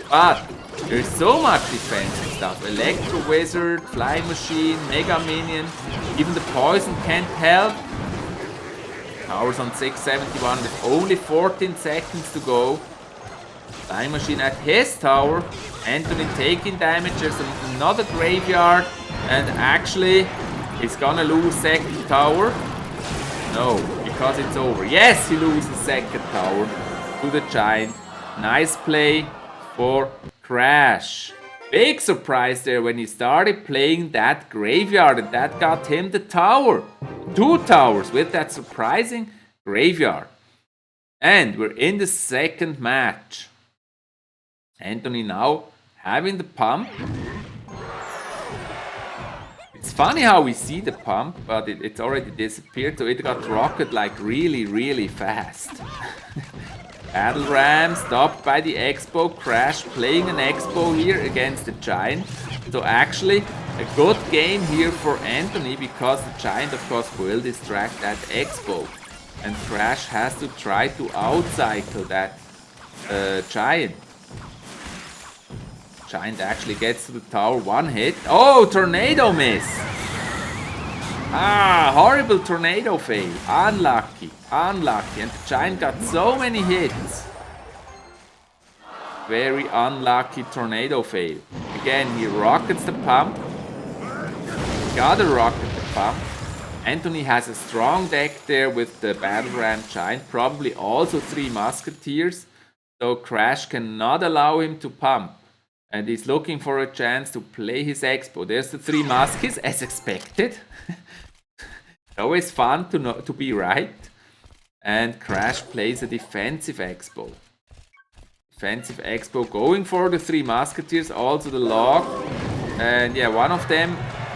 But there's so much defensive stuff. Electro Wizard, Flying Machine, Mega Minion. Even the poison can't help. Tower's on 671 with only 14 seconds to go. Flying Machine at his tower. Anthony taking damage. There's another Graveyard. And actually, he's gonna lose second tower. No, because it's over. Yes, he loses second tower to the Giant. Nice play for Crash. Big surprise there when he started playing that Graveyard and that got him the tower. 2 towers with that surprising Graveyard. And we're in the second match. Anthony now having the pump. It's funny how we see the pump, but it's already disappeared, so it got rocket like really fast. Battle Ram stopped by the Expo. Crash playing an Expo here against the Giant. So actually a good game here for Anthony, because the Giant of course will distract that Expo. And Crash has to try to outcycle that Giant. Giant actually gets to the tower, one hit. Oh, tornado miss! Ah, horrible tornado fail. Unlucky, unlucky. And the Giant got so many hits. Very unlucky tornado fail. Again, he rockets the pump. Gotta rocket the pump. Anthony has a strong deck there with the Battle Ram Giant. Probably also 3 Musketeers. So Crash cannot allow him to pump. And he's looking for a chance to play his Expo. There's the 3 Muskies, as expected. Always fun to be right. And Crash plays a defensive Expo. Defensive Expo going for the 3 Musketeers, also the log. And yeah, one of them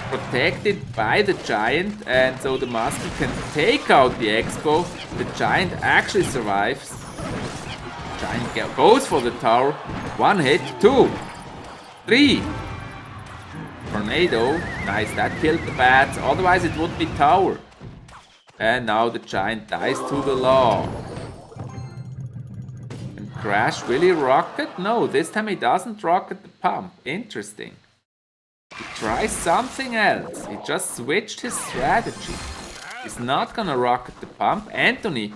protected by the Giant. And so the Muskie can take out the Expo. The Giant actually survives. Giant goes for the tower. 1 hit, 2. 3. Tornado. Nice, that killed the bats. Otherwise it would be tower. And now the Giant dies to the log. And Crash, will he rocket? No, this time he doesn't rocket the pump. Interesting. He tries something else. He just switched his strategy. He's not gonna rocket the pump. Anthony.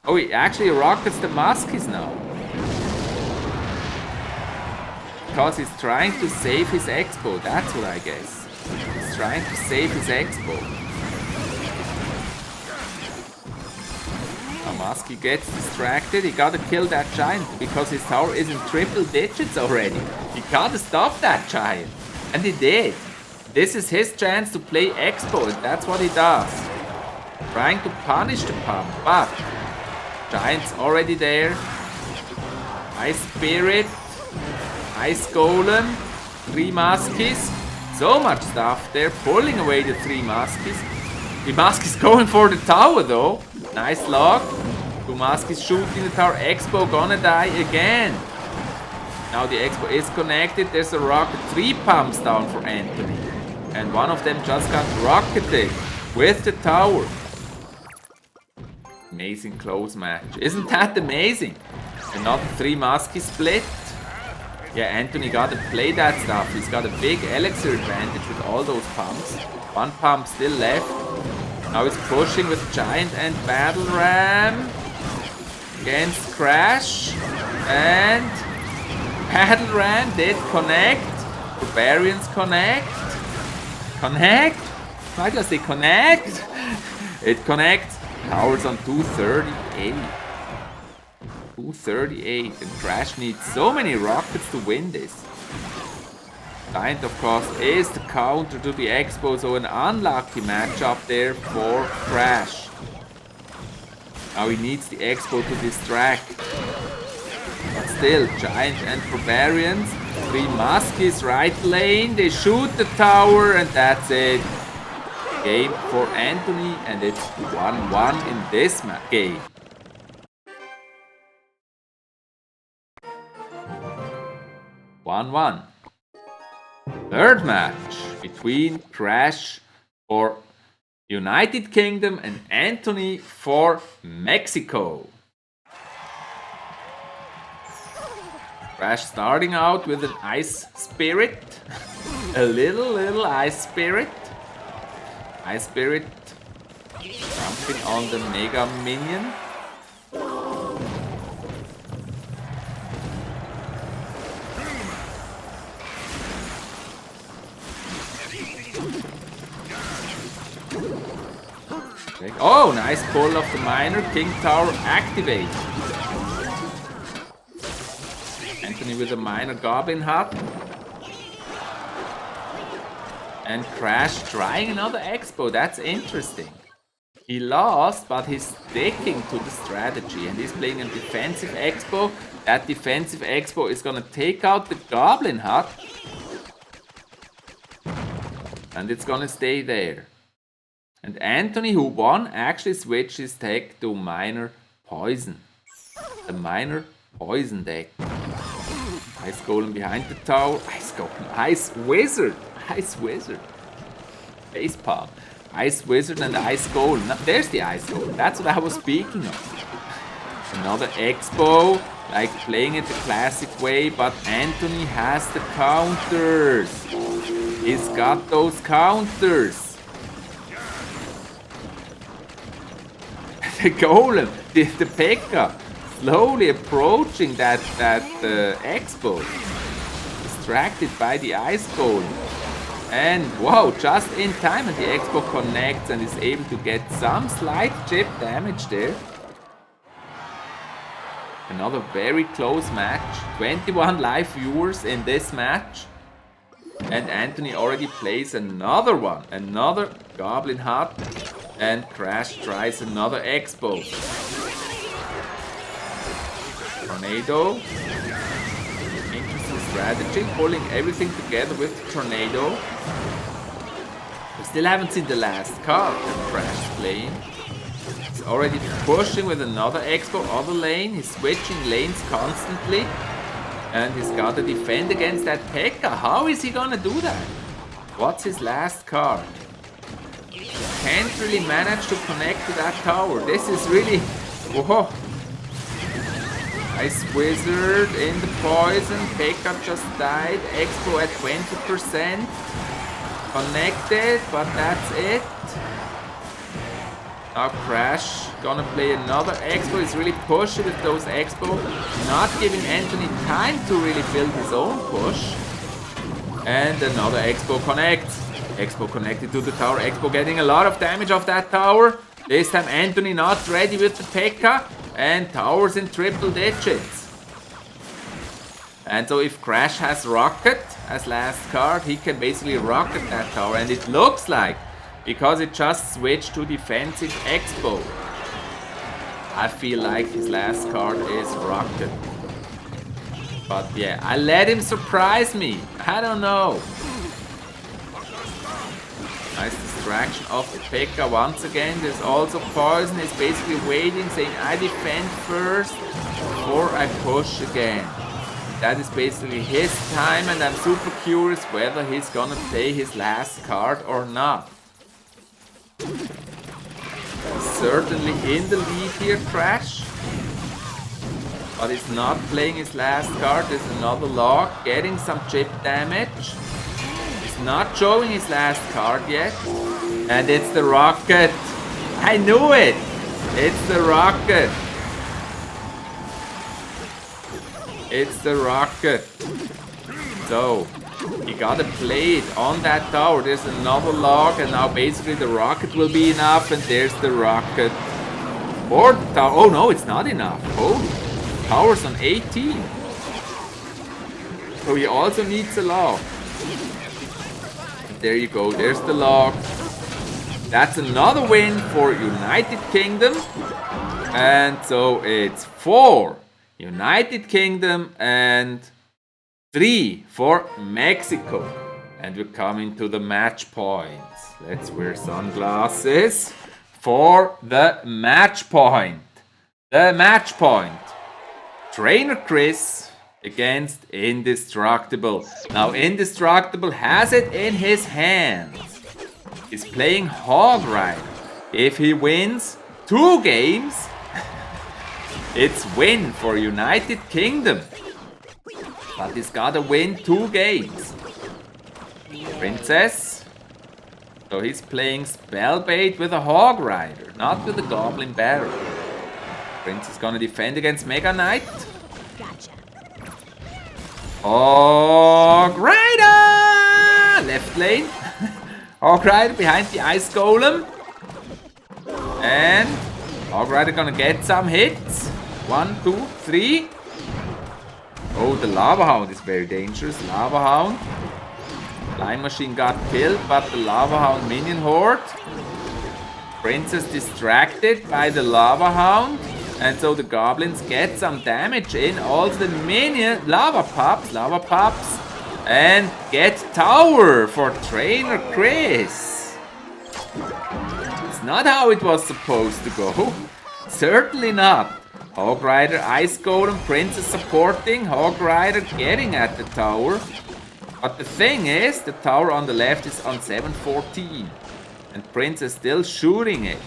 Oh, he actually rockets the Muskies now. Because he's trying to save his Expo, that's what I guess. He's trying to save his Expo. Now Muskie gets distracted, he gotta kill that Giant because his tower is in triple digits already. He gotta stop that Giant. And he did. This is his chance to play Expo, and that's what he does. Trying to punish the pump, but Giant's already there. Ice Spirit. Ice Golem, 3 Muskies, so much stuff there, pulling away the 3 Muskies. The Muskies going for the tower though, nice log. 2 Muskies shooting the tower, Expo gonna die again. Now the Expo is connected, there's a rocket, 3 pumps down for Anthony. And one of them just got rocketed with the tower. Amazing close match, isn't that amazing? Another 3 Muskies split. Yeah, Anthony gotta play that stuff. He's got a big elixir advantage with all those pumps. 1 pump still left. Now he's pushing with Giant and Battle Ram against Crash. And Battle Ram did connect. Barbarians connect. Connect? Why does it connect? It connects. Towers on 238. 238, and Crash needs so many rockets to win this. Giant of course is the counter to the Expo, so an unlucky matchup there for Crash. Now he needs the Expo to distract. But still, Giant and Barbarians, 3 Muskies right lane, they shoot the tower and that's it. Game for Anthony, and it's 1-1 in this game. One. Third match between Crash for United Kingdom and Anthony for Mexico. Crash starting out with an Ice Spirit. A little Ice Spirit. Ice Spirit jumping on the Mega Minion. Oh, nice pull of the miner. King Tower activate. Anthony with a miner Goblin Hut. And Crash trying another Expo. That's interesting. He lost, but he's sticking to the strategy. And he's playing a defensive Expo. That defensive Expo is gonna take out the Goblin Hut. And it's gonna stay there. And Anthony, who won, actually switched his tech to minor poison. The minor poison deck. Ice Golem behind the tower. Ice Golem. Ice Wizard. Ice Wizard. Facepalm. Ice Wizard and Ice Golem. Now, there's the Ice Golem. That's what I was speaking of. Another Expo. Like playing it the classic way. But Anthony has the counters. He's got those counters. The Golem. The P.E.K.K.A. Slowly approaching that Expo. Distracted by the Ice Golem. And wow, just in time, and the Expo connects and is able to get some slight chip damage there. Another very close match. 21 live viewers in this match. And Anthony already plays another one. Another Goblin Hut. And Crash tries another Expo. Tornado. Interesting strategy. Pulling everything together with the Tornado. We still haven't seen the last card that Crash is playing. He's already pushing with another Expo, other lane. He's switching lanes constantly. And he's got to defend against that P.E.K.K.A. How is he gonna do that? What's his last card? Can't really manage to connect to that tower. This is really... Whoa. Ice Wizard in the poison. P.E.K.K.A. just died. Expo at 20%. Connected, but that's it. Now Crash gonna play another Expo. He's really pushing with those Expo. Not giving Anthony time to really build his own push. And another Expo connects. Expo connected to the tower. Expo getting a lot of damage off that tower. This time Anthony not ready with the P.E.K.K.A. And towers in triple digits. And so if Crash has Rocket as last card, he can basically rocket that tower. And it looks like, because it just switched to defensive Expo, I feel like his last card is Rocket. But yeah, I let him surprise me. I don't know. Nice distraction of the P.E.K.K.A. once again. There's also Poison. He's basically waiting, saying I defend first before I push again. That is basically his time, and I'm super curious whether he's gonna play his last card or not. Certainly in the lead here, Crash. But he's not playing his last card. There's another log, getting some chip damage. He's not showing his last card yet. And it's the Rocket. I knew it! It's the Rocket. It's the Rocket. So, you gotta play it on that tower. There's another log, and now basically the Rocket will be enough, and there's the Rocket. Or the tower. Oh no, it's not enough. Oh, tower's on 18. So he also needs a log. And there you go, there's the log. That's another win for United Kingdom. And so it's 4 United Kingdom and 3 for Mexico. And we're coming to the match points. Let's wear sunglasses for the match point. The match point. Trainer Chris against Indestructible. Now Indestructible has it in his hands. He's playing Hog Rider. If he wins 2 games, it's win for United Kingdom. But he's gotta win 2 games. Princess. So he's playing Spellbait with a Hog Rider, not with a Goblin Barrel. Prince is gonna defend against Mega Knight. Gotcha. Hog Rider! Left lane. Hog Rider behind the Ice Golem. And Hog Rider gonna get some hits. 1, 2, 3. Oh, the Lava Hound is very dangerous. Lava Hound. Flying Machine got killed, but the Lava Hound minion horde. Princess distracted by the Lava Hound. And so the goblins get some damage in. Also the minion Lava Pups And get tower for Trainer Chris. It's not how it was supposed to go. Certainly not. Hog Rider, Ice Golem, Princess supporting. Hog Rider getting at the tower. But the thing is, the tower on the left is on 714. And Princess still shooting it.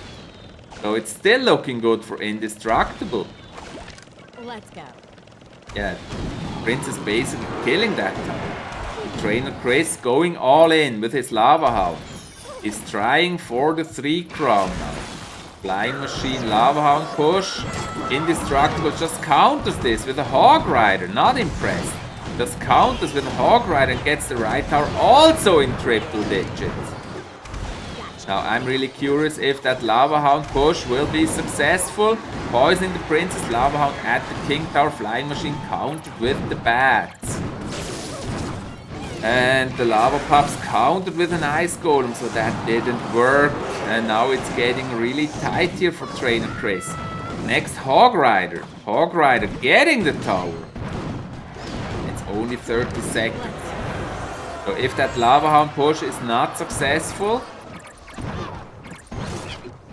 So it's still looking good for Indestructible. Let's go. Yeah, Princess basically killing that tower. Trainer Chris going all in with his Lava Hound. He's trying for the 3 crown now. Flying Machine, Lava Hound push. Indestructible just counters this with a Hog Rider. Not impressed. Just counters with a Hog Rider and gets the right tower also in triple digits. Now I'm really curious if that Lava Hound push will be successful. Poisoning the Princess, Lava Hound at the King Tower. Flying Machine countered with the bats. And the Lava Pups countered with an Ice Golem, so that didn't work. And now it's getting really tight here for Trainer Chris. Next, Hog Rider. Hog Rider getting the tower. It's only 30 seconds. So if that Lava Hound push is not successful,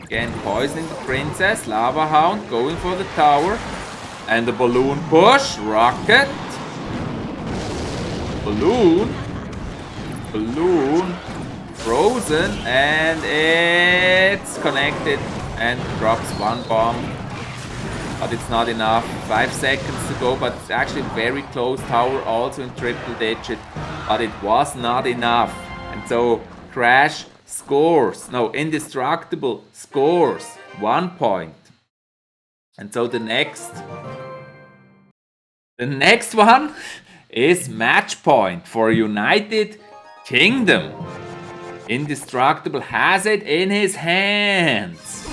again poisoning the Princess, Lava Hound going for the tower. And the balloon push, rocket. Balloon, frozen, and it's connected and drops 1 bomb. But it's not enough. 5 seconds to go, but it's actually very close tower, also in triple digit. But it was not enough. And so Crash scores. No, Indestructible scores 1 point. And so the next one is match point for United Kingdom. Indestructible has it in his hands.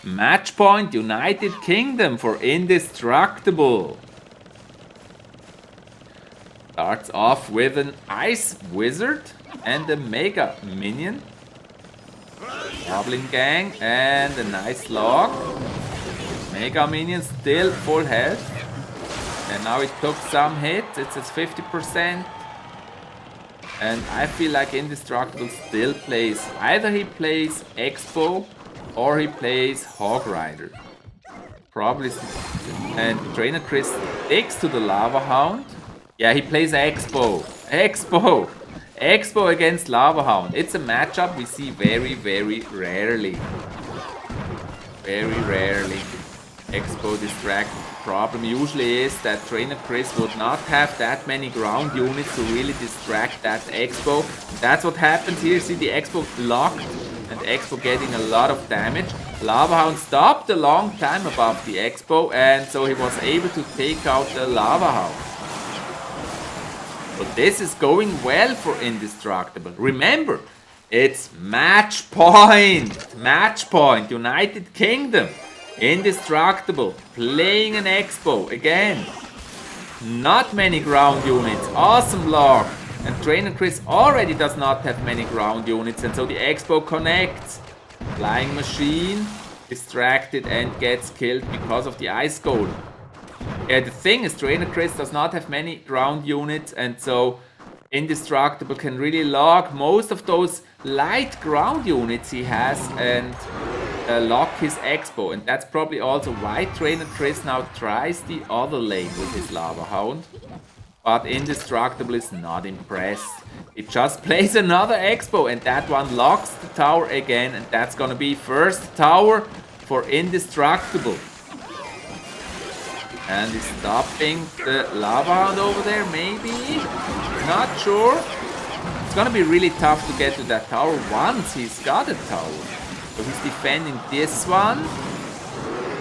Match point United Kingdom for Indestructible. Starts off with an Ice Wizard and a Mega Minion. Goblin Gang and a nice log. Mega Minion still full health. And now it took some hits, it's at 50%. And I feel like Indestructible still plays, either he plays Expo or he plays Hog Rider. Probably, and Trainer Chris sticks to the Lava Hound. Yeah, he plays Expo. Expo against Lava Hound. It's a matchup we see very, very rarely. Very rarely. Expo distract. Problem usually is that Trainer Chris would not have that many ground units to really distract that Expo. That's what happens here. See the Expo locked and Expo getting a lot of damage. Lava Hound stopped a long time above the Expo, and so he was able to take out the Lava Hound. But this is going well for Indestructible. Remember, it's match point. Match point. United Kingdom. Indestructible. Playing an Expo. Again. Not many ground units. Awesome log. And Trainer Chris already does not have many ground units. And so the Expo connects. Flying Machine. Distracted and gets killed because of the Ice Golem. Yeah, the thing is, Trainer Chris does not have many ground units, and so Indestructible can really log most of those light ground units he has and lock his Expo. And that's probably also why Trainer Chris now tries the other lane with his Lava Hound. But Indestructible is not impressed. It just plays another Expo, and that one locks the tower again, and that's gonna be first tower for Indestructible. And he's stopping the Lava Hound over there, maybe? Not sure. It's gonna be really tough to get to that tower once he's got a tower. So he's defending this one.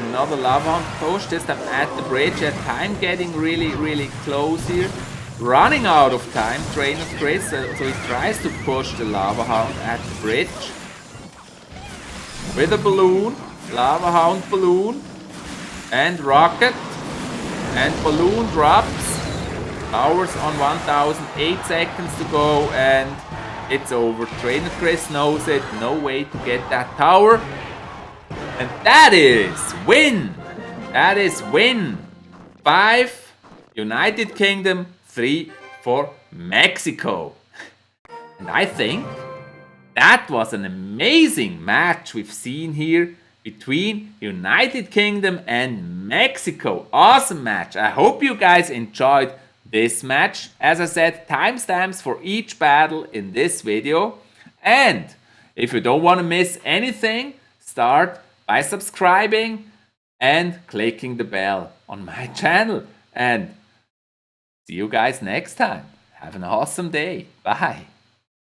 Another Lava Hound push, this time at the bridge. At time getting really, really close here. Running out of time, Trainer Chris, so he tries to push the Lava Hound at the bridge. With a balloon, Lava Hound balloon, and rocket. And balloon drops. Towers on 1000, 8 seconds to go, and it's over. Trainer Chris knows it. No way to get that tower. And that is win. That is win. 5 United Kingdom, 3 for Mexico. And I think that was an amazing match we've seen here between United Kingdom and Mexico. Awesome match. I hope you guys enjoyed this match. As I said, timestamps for each battle in this video. And if you don't want to miss anything, start by subscribing and clicking the bell on my channel. And see you guys next time. Have an awesome day. Bye.